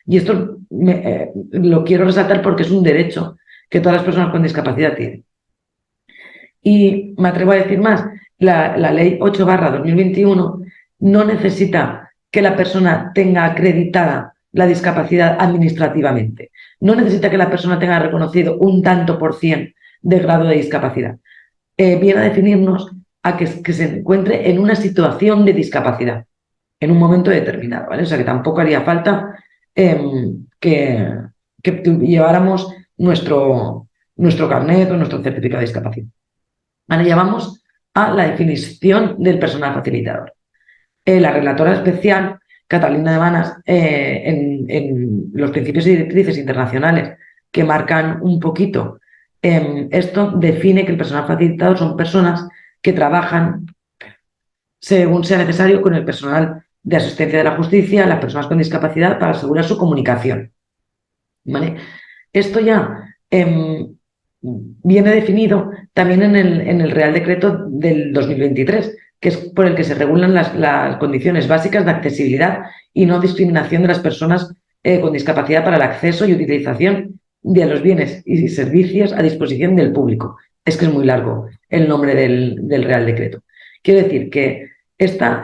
B: Y esto lo quiero resaltar porque es un derecho que todas las personas con discapacidad tienen. Y me atrevo a decir más, la ley 8/2021 no necesita que la persona tenga acreditada la discapacidad administrativamente. No necesita que la persona tenga reconocido un tanto por cien de grado de discapacidad. Viene a definirnos a que se encuentre en una situación de discapacidad, en un momento determinado, ¿vale? O sea que tampoco haría falta que lleváramos nuestro nuestro carnet o nuestro certificado de discapacidad. Ahora ya vamos a la definición del personal facilitador. La relatora especial, Catalina de Banas, en los principios y directrices internacionales que marcan un poquito esto, define que el personal facilitador son personas que trabajan según sea necesario con el personal de asistencia de la justicia, las personas con discapacidad, para asegurar su comunicación. ¿Vale? Esto ya viene definido también en el Real Decreto del 2023, que es por el que se regulan las condiciones básicas de accesibilidad y no discriminación de las personas con discapacidad para el acceso y utilización de los bienes y servicios a disposición del público. Es que es muy largo el nombre del Real Decreto. Quiero decir que esta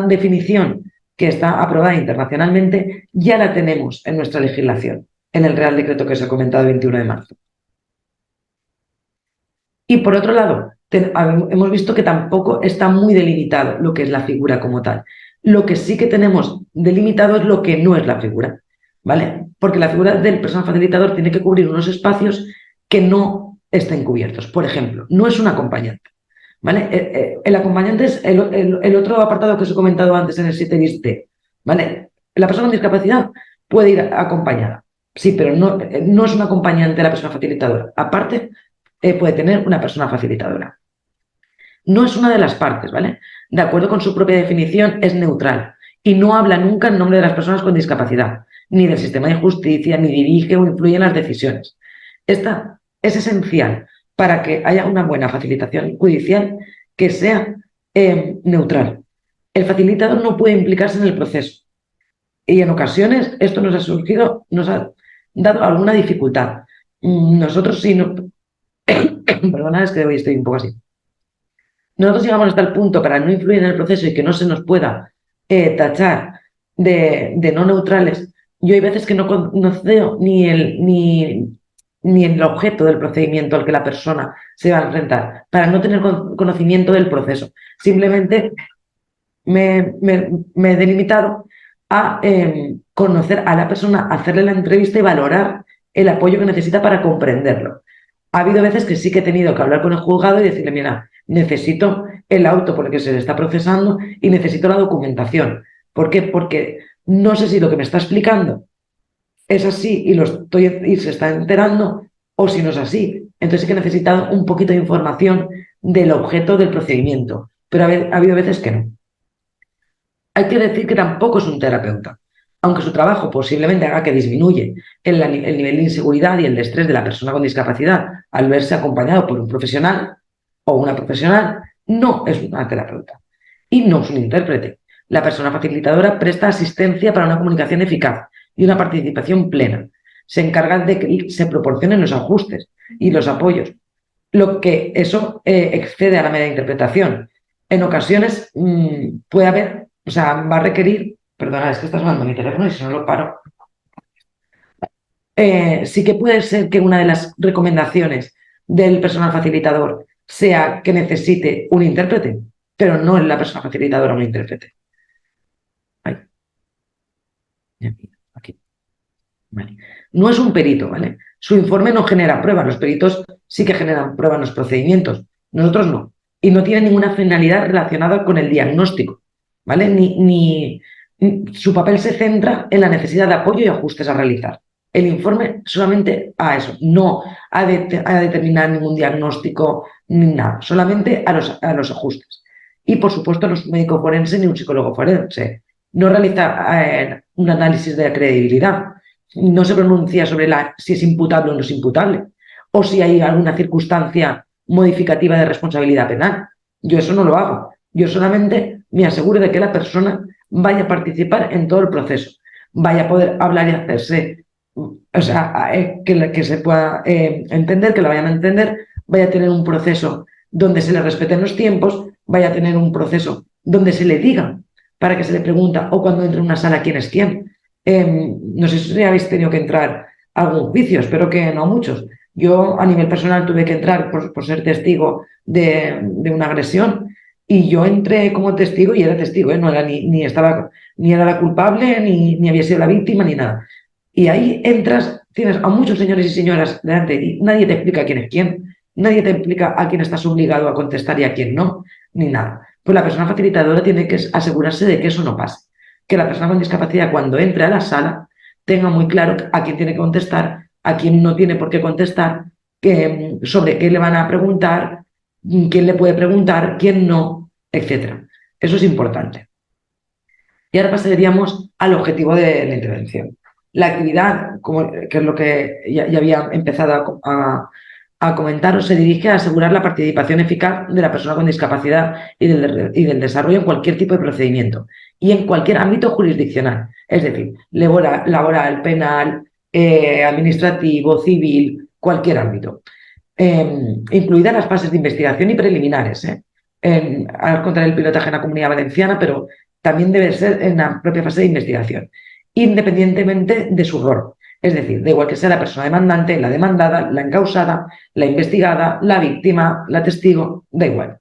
B: definición que está aprobada internacionalmente ya la tenemos en nuestra legislación, en el Real Decreto que os he comentado el 21 de marzo. Y por otro lado, hemos visto que tampoco está muy delimitado lo que es la figura como tal. Lo que sí que tenemos delimitado es lo que no es la figura, ¿vale? Porque la figura del personal facilitador tiene que cubrir unos espacios que no estén cubiertos. Por ejemplo, no es un acompañante, ¿vale? El acompañante es el otro apartado que os he comentado antes en el 7 bis D, ¿vale? La persona con discapacidad puede ir acompañada, sí, pero no es un acompañante la persona facilitadora. Aparte, puede tener una persona facilitadora. No es una de las partes, ¿vale? De acuerdo con su propia definición, es neutral y no habla nunca en nombre de las personas con discapacidad, ni del sistema de justicia, ni dirige o influye en las decisiones. Esta es esencial para que haya una buena facilitación judicial que sea neutral. El facilitador no puede implicarse en el proceso y en ocasiones esto nos ha dado alguna dificultad. Nosotros sí, perdonad, es que hoy estoy un poco así. Nosotros llegamos hasta el punto para no influir en el proceso y que no se nos pueda tachar de no neutrales. Yo hay veces que no conozco ni el objeto del procedimiento al que la persona se va a enfrentar, para no tener conocimiento del proceso. Simplemente me he delimitado a conocer a la persona, hacerle la entrevista y valorar el apoyo que necesita para comprenderlo. Ha habido veces que sí que he tenido que hablar con el juzgado y decirle, mira, necesito el auto por el que se le está procesando y necesito la documentación. ¿Por qué? Porque no sé si lo que me está explicando es así y se está enterando, o si no es así. Entonces sí que he necesitado un poquito de información del objeto del procedimiento, pero ha habido veces que no. Hay que decir que tampoco es un terapeuta, aunque su trabajo posiblemente haga que disminuye el nivel de inseguridad y el de estrés de la persona con discapacidad al verse acompañado por un profesional o una profesional, no es una terapeuta y no es un intérprete. La persona facilitadora presta asistencia para una comunicación eficaz y una participación plena. Se encarga de que se proporcionen los ajustes y los apoyos, lo que eso excede a la mera interpretación. En ocasiones puede haber, va a requerir, perdona, es que está sonando mi teléfono y si no lo paro. Sí que puede ser que una de las recomendaciones del personal facilitador sea que necesite un intérprete, pero no es la persona facilitadora un intérprete. Ahí. Aquí. Vale. No es un perito, ¿vale? Su informe no genera pruebas, los peritos sí que generan pruebas en los procedimientos, nosotros no. Y no tiene ninguna finalidad relacionada con el diagnóstico, ¿vale? Su papel se centra en la necesidad de apoyo y ajustes a realizar. El informe solamente a eso, no a determinar ningún diagnóstico ni nada, solamente a los ajustes. Y por supuesto no es un médico forense ni un psicólogo forense. No realiza un análisis de credibilidad, no se pronuncia sobre si es imputable o no es imputable, o si hay alguna circunstancia modificativa de responsabilidad penal. Yo eso no lo hago. Yo solamente me aseguro de que la persona vaya a participar en todo el proceso, vaya a poder hablar y hacerse, que se pueda entender, que lo vayan a entender, vaya a tener un proceso donde se le respeten los tiempos, vaya a tener un proceso donde se le diga para que se le pregunta, o cuando entre en una sala quién es quién. No sé si habéis tenido que entrar a algún juicio, espero que no a muchos. Yo a nivel personal tuve que entrar por ser testigo de una agresión y yo entré como testigo y era testigo, no era ni era la culpable, ni había sido la víctima, ni nada. Y ahí entras tienes a muchos señores y señoras delante de ti, nadie te explica quién es quién, nadie te explica a quién estás obligado a contestar y a quién no, ni nada. Pues la persona facilitadora tiene que asegurarse de que eso no pase, que la persona con discapacidad cuando entre a la sala tenga muy claro a quién tiene que contestar, a quién no tiene por qué contestar, sobre qué le van a preguntar, quién le puede preguntar, quién no, etc. Eso es importante. Y ahora pasaríamos al objetivo de la intervención. La actividad, que es lo que ya había empezado a comentaros, se dirige a asegurar la participación eficaz de la persona con discapacidad y del desarrollo en cualquier tipo de procedimiento y en cualquier ámbito jurisdiccional, es decir, laboral, penal, administrativo, civil, cualquier ámbito, incluidas las fases de investigación y preliminares. Al contar el pilotaje en la Comunidad Valenciana, pero también debe ser en la propia fase de investigación, independientemente de su rol. Es decir, da igual que sea la persona demandante, la demandada, la encausada, la investigada, la víctima, la testigo, da igual.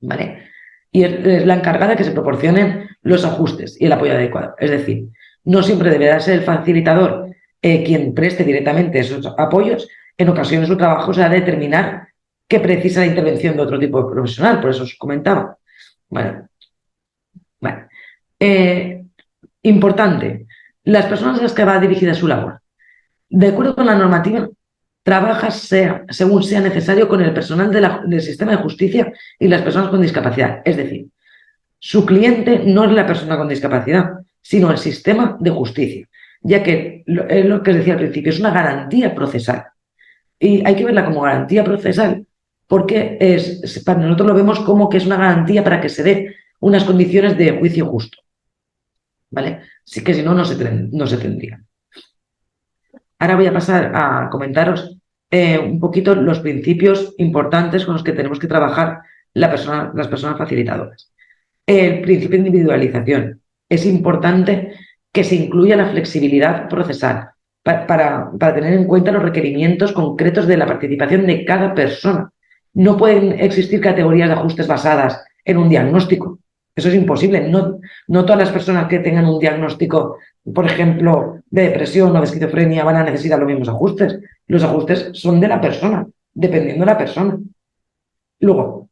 B: ¿Vale? Y es la encargada que se proporcionen los ajustes y el apoyo adecuado. Es decir, no siempre deberá ser el facilitador quien preste directamente esos apoyos. En ocasiones su trabajo será determinar qué precisa la intervención de otro tipo de profesional, por eso os comentaba. Bueno, importante, las personas a las que va dirigida su labor. De acuerdo con la normativa, trabaja según sea necesario con el personal del sistema de justicia y las personas con discapacidad. Es decir, su cliente no es la persona con discapacidad, sino el sistema de justicia, ya que es lo que os decía al principio, es una garantía procesal. Y hay que verla como garantía procesal porque para nosotros lo vemos como que es una garantía para que se dé unas condiciones de juicio justo. ¿Vale? Así que si no, no se tendría. Ahora voy a pasar a comentaros un poquito los principios importantes con los que tenemos que trabajar las personas facilitadoras. El principio de individualización. Es importante que se incluya la flexibilidad procesal para tener en cuenta los requerimientos concretos de la participación de cada persona. No pueden existir categorías de ajustes basadas en un diagnóstico. Eso es imposible. No todas las personas que tengan un diagnóstico, por ejemplo, de depresión o de esquizofrenia van a necesitar los mismos ajustes. Los ajustes son de la persona, dependiendo de la persona. Luego,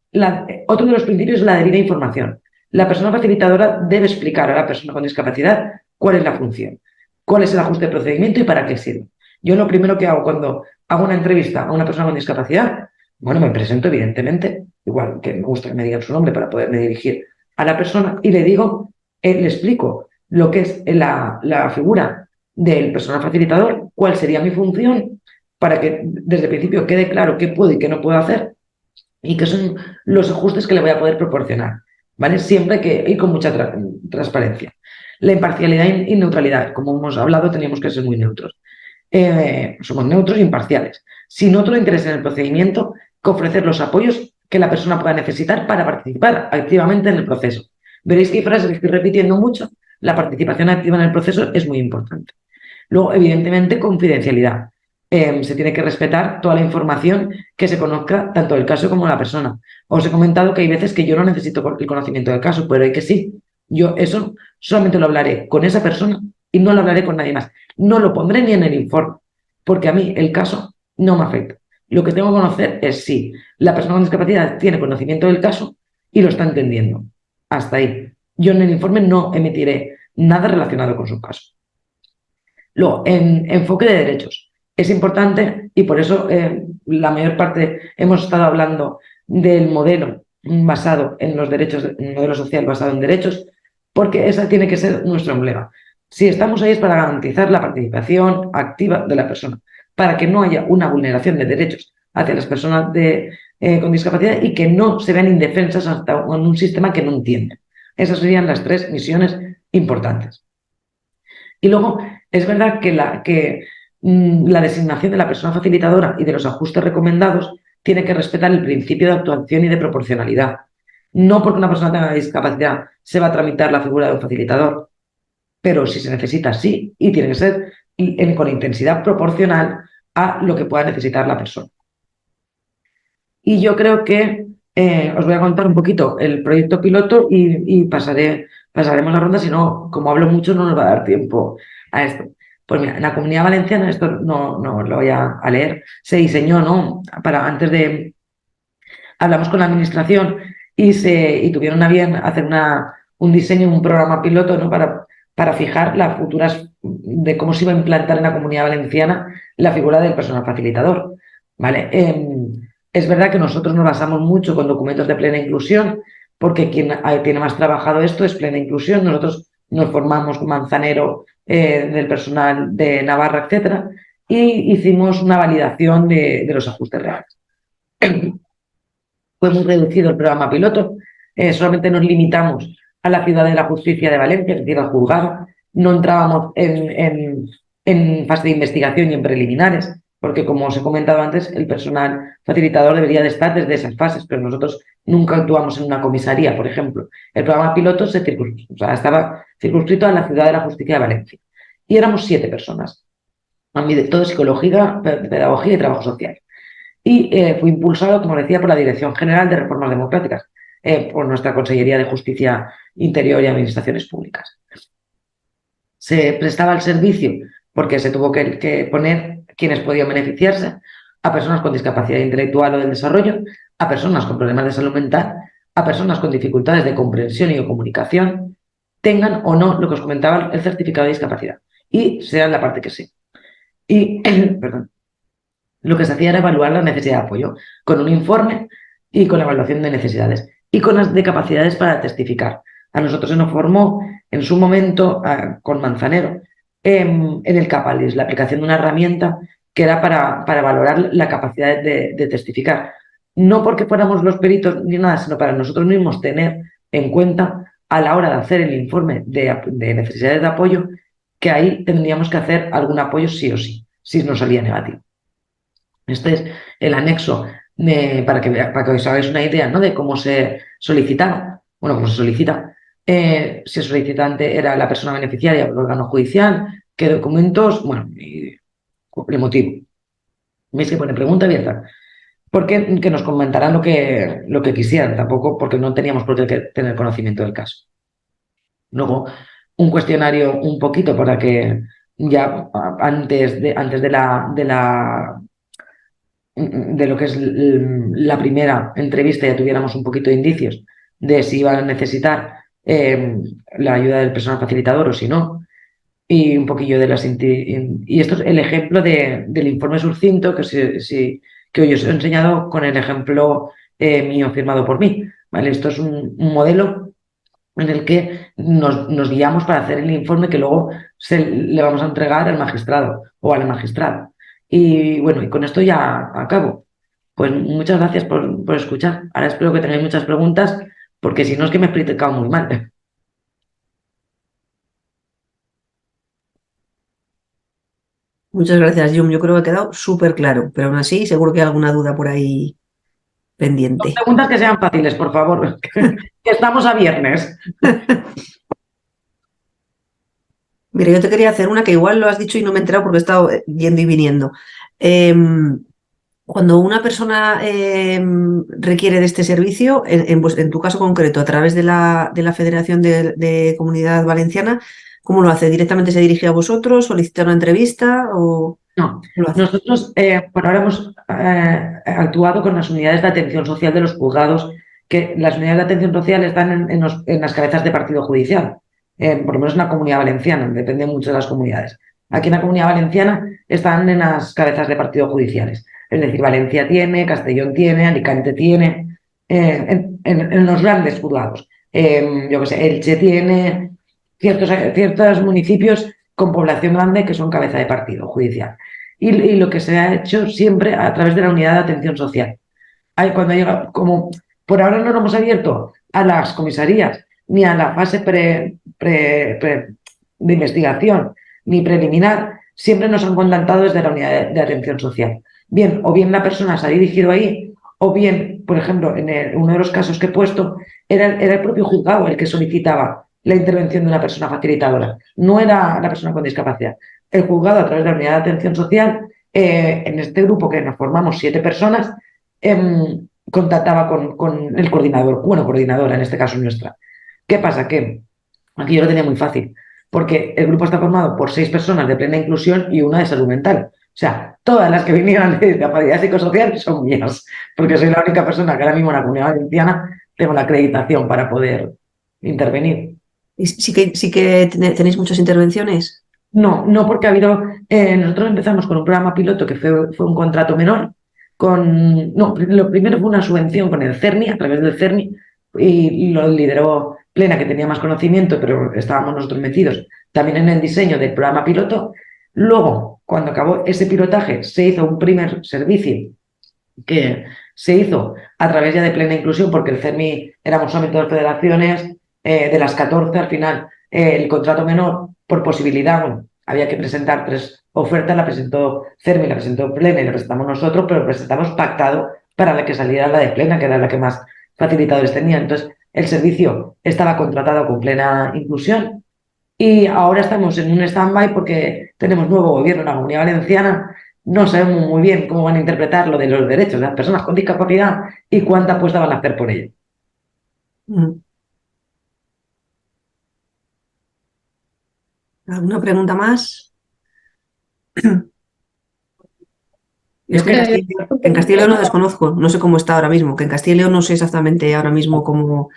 B: otro de los principios es la debida información. La persona facilitadora debe explicar a la persona con discapacidad cuál es la función, cuál es el ajuste de procedimiento y para qué sirve. Yo lo primero que hago cuando hago una entrevista a una persona con discapacidad, bueno, me presento evidentemente, igual que me gusta que me digan su nombre para poderme dirigir a la persona y le digo, le explico lo que es la figura del personal facilitador, cuál sería mi función, para que desde el principio quede claro qué puedo y qué no puedo hacer y qué son los ajustes que le voy a poder proporcionar. ¿Vale? Siempre hay que ir con mucha transparencia. La imparcialidad y neutralidad, como hemos hablado, teníamos que ser muy neutros. Somos neutros e imparciales. Sin otro interés en el procedimiento que ofrecer los apoyos que la persona pueda necesitar para participar activamente en el proceso. Veréis que hay frases que estoy repitiendo mucho. La participación activa en el proceso es muy importante. Luego, evidentemente, confidencialidad. Se tiene que respetar toda la información que se conozca, tanto del caso como de la persona. Os he comentado que hay veces que yo no necesito el conocimiento del caso, pero hay que sí. Yo eso solamente lo hablaré con esa persona y no lo hablaré con nadie más. No lo pondré ni en el informe, porque a mí el caso no me afecta. Lo que tengo que conocer es si la persona con discapacidad tiene conocimiento del caso y lo está entendiendo. Hasta ahí. Yo en el informe no emitiré nada relacionado con su caso. Luego, en enfoque de derechos. Es importante y por eso la mayor parte hemos estado hablando del modelo basado en los derechos, un modelo social basado en derechos, porque esa tiene que ser nuestro emblema. Si estamos ahí es para garantizar la participación activa de la persona, para que no haya una vulneración de derechos hacia las personas con discapacidad y que no se vean indefensas ante un sistema que no entienden. Esas serían las tres misiones importantes. Y luego, es verdad que la designación de la persona facilitadora y de los ajustes recomendados tiene que respetar el principio de actuación y de proporcionalidad. No porque una persona tenga discapacidad se va a tramitar la figura de un facilitador, pero si se necesita, sí, y tiene que ser con intensidad proporcional a lo que pueda necesitar la persona. Y yo creo que os voy a contar un poquito el proyecto piloto y pasaremos la ronda, si no, como hablo mucho, no nos va a dar tiempo a esto. Pues mira, en la Comunidad Valenciana, esto no lo voy a leer, se diseñó, ¿no? Hablamos con la administración y tuvieron a bien hacer un diseño, un programa piloto, ¿no? Para fijar las futuras, de cómo se iba a implantar en la Comunidad Valenciana la figura del personal facilitador, ¿vale? Es verdad que nosotros nos basamos mucho con documentos de plena inclusión, porque quien tiene más trabajado esto es plena inclusión. Nosotros nos formamos con Manzanero, del personal de Navarra, etcétera, y hicimos una validación de los ajustes reales. Fue muy reducido el programa piloto, solamente nos limitamos a la Ciudad de la Justicia de Valencia, es decir, al juzgado. No entrábamos en fase de investigación y en preliminares, porque, como os he comentado antes, el personal facilitador debería de estar desde esas fases, pero nosotros nunca actuamos en una comisaría, por ejemplo. El programa piloto estaba circunscrito a la Ciudad de la Justicia de Valencia. Y éramos 7 personas, a mí de todo psicología, pedagogía y trabajo social. Y fue impulsado, como decía, por la Dirección General de Reformas Democráticas, por nuestra Consellería de Justicia Interior y Administraciones Públicas. Se prestaba el servicio porque se tuvo que poner quienes podían beneficiarse: a personas con discapacidad intelectual o del desarrollo, a personas con problemas de salud mental, a personas con dificultades de comprensión y o comunicación, tengan o no, lo que os comentaba, el certificado de discapacidad, y sea la parte que sea. Y, perdón, lo que se hacía era evaluar la necesidad de apoyo con un informe y con la evaluación de necesidades y con las de capacidades para testificar. A nosotros se nos formó en su momento con Manzanero en el Capalis, la aplicación de una herramienta que era para valorar la capacidad de testificar. No porque fuéramos los peritos ni nada, sino para nosotros mismos tener en cuenta a la hora de hacer el informe de necesidades de apoyo, que ahí tendríamos que hacer algún apoyo sí o sí, si nos salía negativo. Este es el anexo para que os hagáis una idea, ¿no?, de cómo se solicitaba. Bueno, cómo se solicita. Si el solicitante era la persona beneficiaria o el órgano judicial, qué documentos, bueno, y el motivo. Veis que pone pregunta abierta. Porque que nos comentarán lo que quisieran, tampoco porque no teníamos por qué tener conocimiento del caso. Luego, un cuestionario un poquito para que ya antes de lo que es la primera entrevista ya tuviéramos un poquito de indicios de si iban a necesitar la ayuda del personal facilitador o si no, y un poquillo de las... Y esto es el ejemplo del informe sucinto que hoy os he enseñado con el ejemplo mío firmado por mí, ¿vale? Esto es un modelo en el que nos guiamos para hacer el informe que luego le vamos a entregar al magistrado o a la magistrada. Y bueno, y con esto ya acabo. Pues muchas gracias por escuchar. Ahora espero que tengáis muchas preguntas, porque si no es que me he explicado muy mal.
C: Muchas gracias, Jum. Yo creo que ha quedado súper claro, pero aún así seguro que hay alguna duda por ahí pendiente.
B: Preguntas que sean fáciles, por favor, que estamos a viernes.
C: Mira, yo te quería hacer una que igual lo has dicho y no me he enterado porque he estado yendo y viniendo. Cuando una persona requiere de este servicio, en tu caso concreto, a través de la Federación de Comunidad Valenciana, ¿cómo lo hace? ¿Directamente se dirige a vosotros? ¿Solicita una entrevista? ¿O
B: No,
C: cómo lo hace?
B: nosotros por ahora hemos actuado con las unidades de atención social de los juzgados, que las unidades de atención social están en las cabezas de partido judicial, por lo menos en la Comunidad Valenciana, depende mucho de las comunidades. Aquí en la Comunidad Valenciana están en las cabezas de partidos judiciales, es decir, Valencia tiene, Castellón tiene, Alicante tiene, en los grandes juzgados. Yo qué sé, Elche tiene, ciertos municipios con población grande que son cabeza de partido judicial. Y lo que se ha hecho siempre a través de la unidad de atención social. Cuando llega, como por ahora no lo hemos abierto a las comisarías, ni a la fase de investigación, ni preliminar, siempre nos han contactado desde la unidad de atención social. Bien, o bien la persona se ha dirigido ahí, o bien, por ejemplo, uno de los casos que he puesto, era el propio juzgado el que solicitaba la intervención de una persona facilitadora, no era la persona con discapacidad. El juzgado, a través de la unidad de atención social, en este grupo que nos formamos 7 personas, contactaba con el coordinador, bueno, coordinadora, en este caso nuestra. ¿Qué pasa? Que aquí yo lo tenía muy fácil. porque el grupo está formado por 6 personas de plena inclusión y una de salud mental. O sea, todas las que vinieron de capacidad psicosocial son mías, porque soy la única persona que ahora mismo en la Comunidad Valenciana tengo la acreditación para poder intervenir.
C: ¿Y sí que tenéis muchas intervenciones?
B: No, no porque ha habido, nosotros empezamos con un programa piloto que fue un contrato menor, no, lo primero fue una subvención con el CERNI, a través del CERNI, y lo lideró Plena, que tenía más conocimiento, pero estábamos nosotros metidos también en el diseño del programa piloto. Luego, cuando acabó ese pilotaje, se hizo un primer servicio que se hizo a través ya de Plena Inclusión, porque el CERMI éramos solamente 2 federaciones, de las 14 al final, el contrato menor, por posibilidad, bueno, había que presentar 3 ofertas, la presentó CERMI, la presentó Plena y la presentamos nosotros, pero presentamos pactado para la que saliera la de Plena, que era la que más facilitadores tenía. Entonces, el servicio estaba contratado con Plena Inclusión y ahora estamos en un stand-by porque tenemos nuevo gobierno en la Comunidad Valenciana. No sabemos muy bien cómo van a interpretar lo de los derechos de las personas con discapacidad y cuánta apuesta van a hacer por ello.
C: Mm. ¿Alguna pregunta más? Es
B: Yo
C: que
B: que
C: en Castilla y León lo desconozco, no sé cómo está ahora mismo, que en Castilla y León no sé exactamente ahora mismo cómo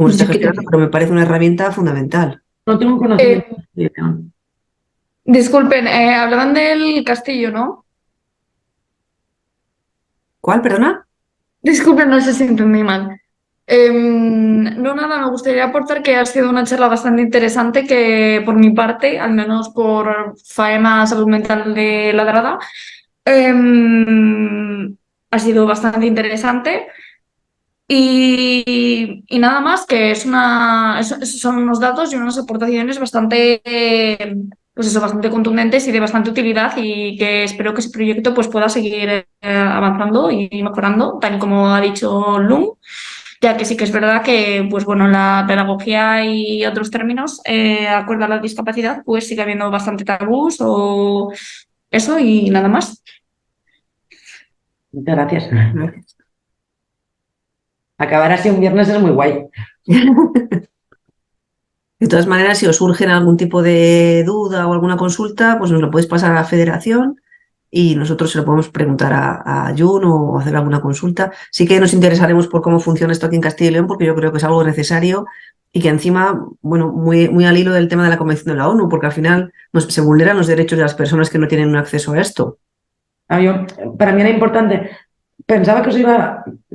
C: se está gestionando, pero me parece una herramienta fundamental.
B: no tengo
D: Eh,
B: conocimiento.
D: disculpen, hablaban del castillo, ¿no?
C: ¿Cuál, perdona?
D: Disculpen, no sé si entendí mal. No, nada, me gustaría aportar que ha sido una charla bastante interesante que por mi parte, al menos por Faena Salud Mental de Ladrada, ha sido bastante interesante. Y nada más, que son unos datos y unas aportaciones bastante, pues eso, bastante contundentes y de bastante utilidad y que espero que ese proyecto pues, pueda seguir avanzando y mejorando, tal y como ha dicho Lung, ya que sí que es verdad que pues, bueno, la pedagogía y otros términos acorde a la discapacidad pues sigue habiendo bastante tabús o eso y nada más.
B: Muchas gracias. Acabar así un viernes es muy guay.
C: De todas maneras, si os surge algún tipo de duda o alguna consulta, pues nos lo podéis pasar a la federación y nosotros se lo podemos preguntar a Jun o hacer alguna consulta. Sí que nos interesaremos por cómo funciona esto aquí en Castilla y León, porque yo creo que es algo necesario y que encima, bueno, muy, muy al hilo del tema de la Convención de la ONU, porque al final se vulneran los derechos de las personas que no tienen un acceso a esto.
B: Para mí era importante. Pensaba que os he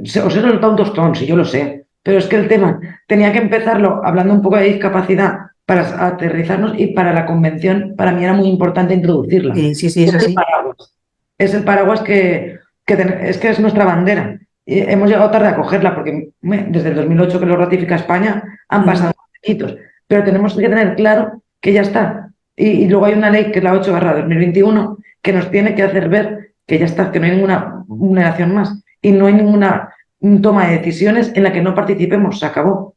B: soltado un tostón, sí, yo lo sé, pero es que el tema tenía que empezarlo hablando un poco de discapacidad para aterrizarnos y para la convención, para mí era muy importante introducirla.
C: Sí, sí, sí, es así.
B: Es el paraguas es que es nuestra bandera. Y hemos llegado tarde a cogerla porque desde el 2008 que lo ratifica España han pasado hitos, pero tenemos que tener claro que ya está. Y luego hay una ley que es la 8/2021 que nos tiene que hacer ver que ya está, que no hay ninguna vulneración más y no hay ninguna toma de decisiones en la que no participemos, se acabó.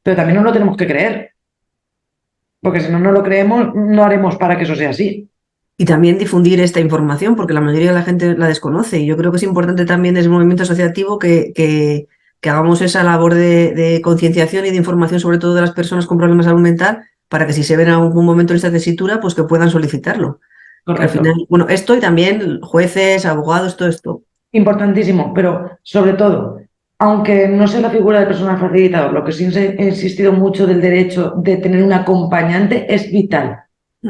B: Pero también no lo tenemos que creer, porque si no lo creemos, no haremos para que eso sea así.
C: Y también difundir esta información, porque la mayoría de la gente la desconoce. Y yo creo que es importante también desde el movimiento asociativo que hagamos esa labor de concienciación y de información, sobre todo de las personas con problemas de salud mental, para que si se ven en algún momento en esta tesitura, pues que puedan solicitarlo. Que al final, bueno, esto y también jueces, abogados, todo esto.
B: Importantísimo, pero sobre todo, aunque no sea la figura de persona facilitador, lo que sí he insistido mucho del derecho de tener un acompañante es vital.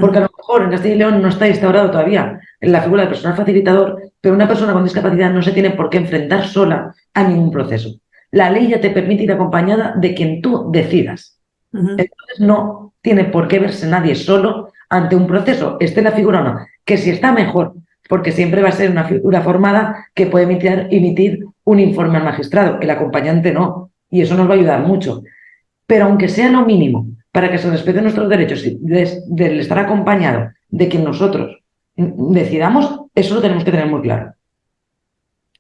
B: Porque a lo mejor en Castilla y León no está instaurado todavía la figura de personal facilitador, pero una persona con discapacidad no se tiene por qué enfrentar sola a ningún proceso. La ley ya te permite ir acompañada de quien tú decidas. Entonces no tiene por qué verse nadie solo ante un proceso, esté la figura o no, que si está mejor, porque siempre va a ser una figura formada que puede emitir un informe al magistrado, el acompañante no, y eso nos va a ayudar mucho. Pero aunque sea lo mínimo, para que se respeten nuestros derechos del estar acompañado de quien nosotros decidamos, eso lo tenemos que tener muy claro.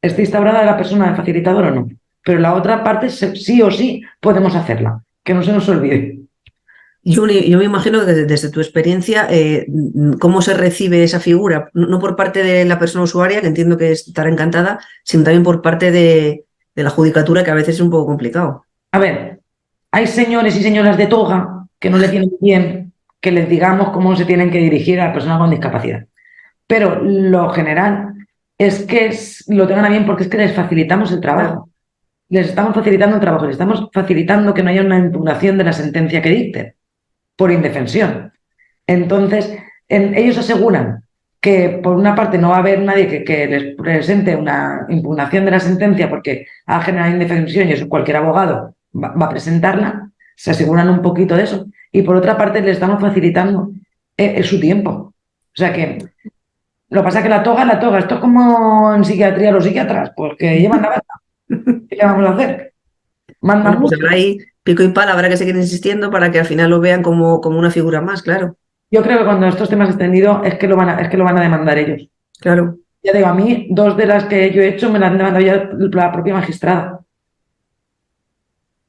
B: Esté instaurada la persona facilitador o no, pero la otra parte sí o sí podemos hacerla, que no se nos olvide.
C: Yo me imagino que desde tu experiencia, cómo se recibe esa figura, no por parte de la persona usuaria, que entiendo que estará encantada, sino también por parte de la judicatura, que a veces es un poco complicado.
B: A ver, hay señores y señoras de toga que no le tienen bien que les digamos cómo se tienen que dirigir a la persona con discapacidad. Pero lo general es que lo tengan a bien porque es que les facilitamos el trabajo. Les estamos facilitando el trabajo, les estamos facilitando que no haya una impugnación de la sentencia que dicten por indefensión. Entonces, ellos aseguran que por una parte no va a haber nadie que les presente una impugnación de la sentencia porque ha generado indefensión y eso cualquier abogado va a presentarla, se aseguran un poquito de eso. Y por otra parte le estamos facilitando su tiempo. O sea que lo que pasa es que la toga. Esto es como en psiquiatría los psiquiatras, pues que llevan la bata. ¿Qué vamos a hacer? Mandan
C: Pues
B: mucho.
C: habrá ahí pico y pala, habrá que seguir insistiendo para que al final lo vean como una figura más, claro.
B: Yo creo que cuando estos temas extendidos es que lo van a demandar ellos.
C: Claro.
B: Ya digo, a mí, 2 de las que yo he hecho me las han demandado ya la propia magistrada.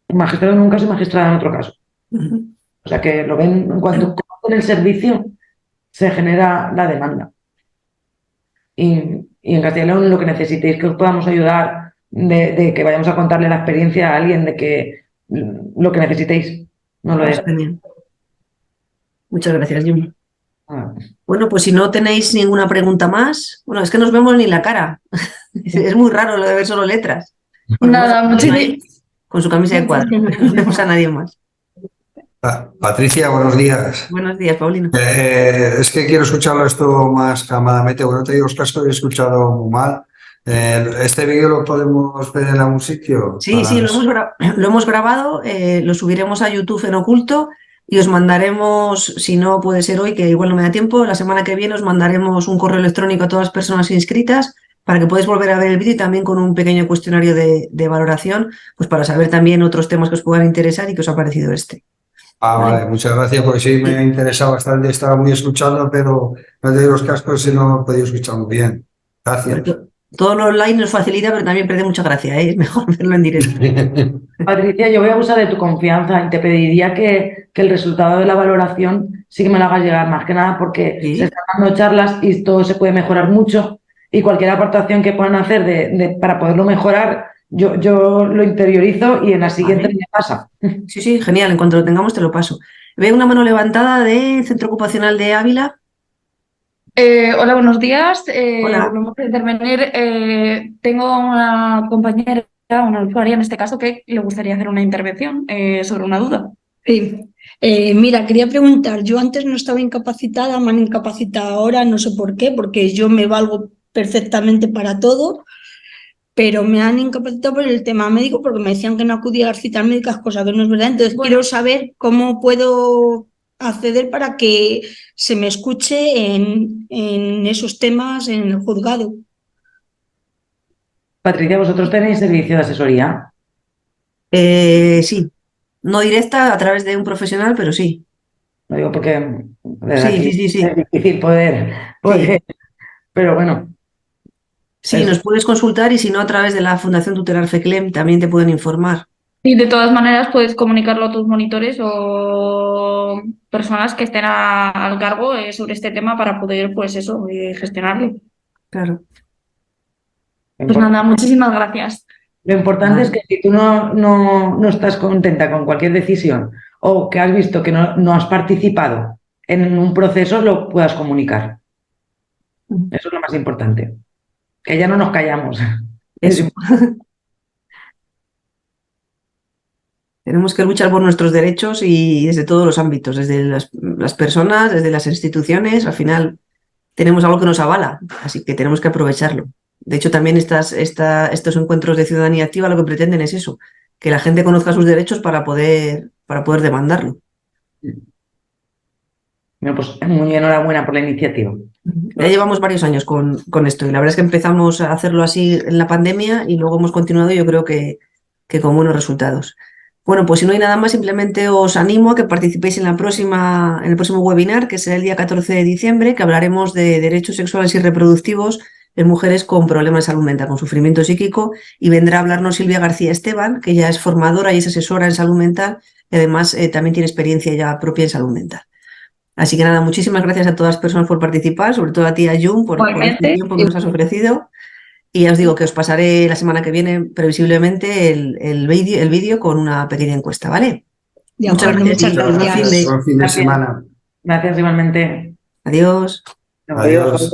B: Magistrado en un caso y magistrada en otro caso. O sea que lo ven, en cuanto conocen el servicio, se genera la demanda. Y en Castilla y León lo que necesitéis que os podamos ayudar, de que vayamos a contarle la experiencia a alguien, de que lo que necesitéis, no lo es.
C: Genial. Muchas gracias, Jun.
B: Ah.
C: Bueno, pues si no tenéis ninguna pregunta más, bueno, es que nos vemos ni la cara. Es muy raro lo de ver solo letras.
D: Nada,
C: Con su camisa de cuadro. No vemos a nadie más.
E: Patricia, buenos días.
C: Buenos días, Paulino.
E: Es que quiero escucharlo esto más calmadamente. Bueno, te digo, los casos he escuchado muy mal. ¿Este vídeo lo podemos ver en algún sitio?
C: Sí, lo hemos grabado, lo subiremos a YouTube en oculto y os mandaremos, si no puede ser hoy, que igual no me da tiempo, la semana que viene os mandaremos un correo electrónico a todas las personas inscritas para que podáis volver a ver el vídeo y también con un pequeño cuestionario de valoración, pues para saber también otros temas que os puedan interesar y que os ha parecido este.
E: Vale, muchas gracias, porque sí me ha interesado bastante, estaba muy escuchando, pero no te digo los cascos y no he podido escuchar muy bien. Gracias.
C: Todo lo online nos facilita, pero también pierde mucha gracia, ¿eh? Es mejor verlo en directo.
B: Patricia, yo voy a abusar de tu confianza y te pediría que el resultado de la valoración sí que me lo hagas llegar, más que nada porque
C: ¿Sí?
B: se están dando charlas y todo se puede mejorar mucho y cualquier aportación que puedan hacer para poderlo mejorar, yo lo interiorizo y en la siguiente me pasa.
C: Sí, genial, en cuanto lo tengamos te lo paso. Veo una mano levantada del Centro Ocupacional de Ávila.
D: Hola, buenos días.
C: Hola.
D: Volvemos a intervenir. Tengo una compañera, una usuaria en este caso, que le gustaría hacer una intervención sobre una duda.
F: Sí. Mira, quería preguntar, yo antes no estaba incapacitada, me han incapacitado ahora, no sé por qué, porque yo me valgo perfectamente para todo, pero me han incapacitado por el tema médico porque me decían que no acudía a las citas médicas, cosa que no es verdad. Entonces quiero saber cómo puedo acceder para que se me escuche en esos temas en el juzgado.
B: Patricia, ¿vosotros tenéis servicio de asesoría?
C: Sí, no directa a través de un profesional, pero sí.
B: Lo digo porque desde
C: Sí,
B: aquí
C: sí.
B: es difícil poder, pero bueno.
C: Sí, nos puedes consultar y si no, a través de la Fundación Tutelar FECLEM también te pueden informar.
D: Y de todas maneras puedes comunicarlo a tus monitores o personas que estén al cargo sobre este tema para poder, pues eso, gestionarlo.
C: Claro.
D: Pues nada, muchísimas gracias.
B: Lo importante es que si tú no estás contenta con cualquier decisión o que has visto que no has participado en un proceso, lo puedas comunicar. Eso es lo más importante. Que ya no nos callamos.
C: Eso. Tenemos que luchar por nuestros derechos y desde todos los ámbitos, desde las personas, desde las instituciones. Al final tenemos algo que nos avala, así que tenemos que aprovecharlo. De hecho, también estos encuentros de ciudadanía activa lo que pretenden es eso, que la gente conozca sus derechos para poder demandarlo.
B: Bueno, pues muy enhorabuena por la iniciativa.
C: Ya llevamos varios años con esto y la verdad es que empezamos a hacerlo así en la pandemia y luego hemos continuado, yo creo que con buenos resultados. Bueno, pues si no hay nada más, simplemente os animo a que participéis en el próximo webinar, que será el día 14 de diciembre, que hablaremos de derechos sexuales y reproductivos en mujeres con problemas de salud mental, con sufrimiento psíquico, y vendrá a hablarnos Silvia García Esteban, que ya es formadora y es asesora en salud mental y además también tiene experiencia ya propia en salud mental. Así que nada, muchísimas gracias a todas las personas por participar, sobre todo a ti, a Jun, por este tiempo que nos has ofrecido. Y ya os digo que os pasaré la semana que viene, previsiblemente, el vídeo con una pequeña encuesta, ¿vale?
F: Muchas gracias.
E: Buen fin de semana.
B: Gracias igualmente.
C: Adiós.
E: Adiós.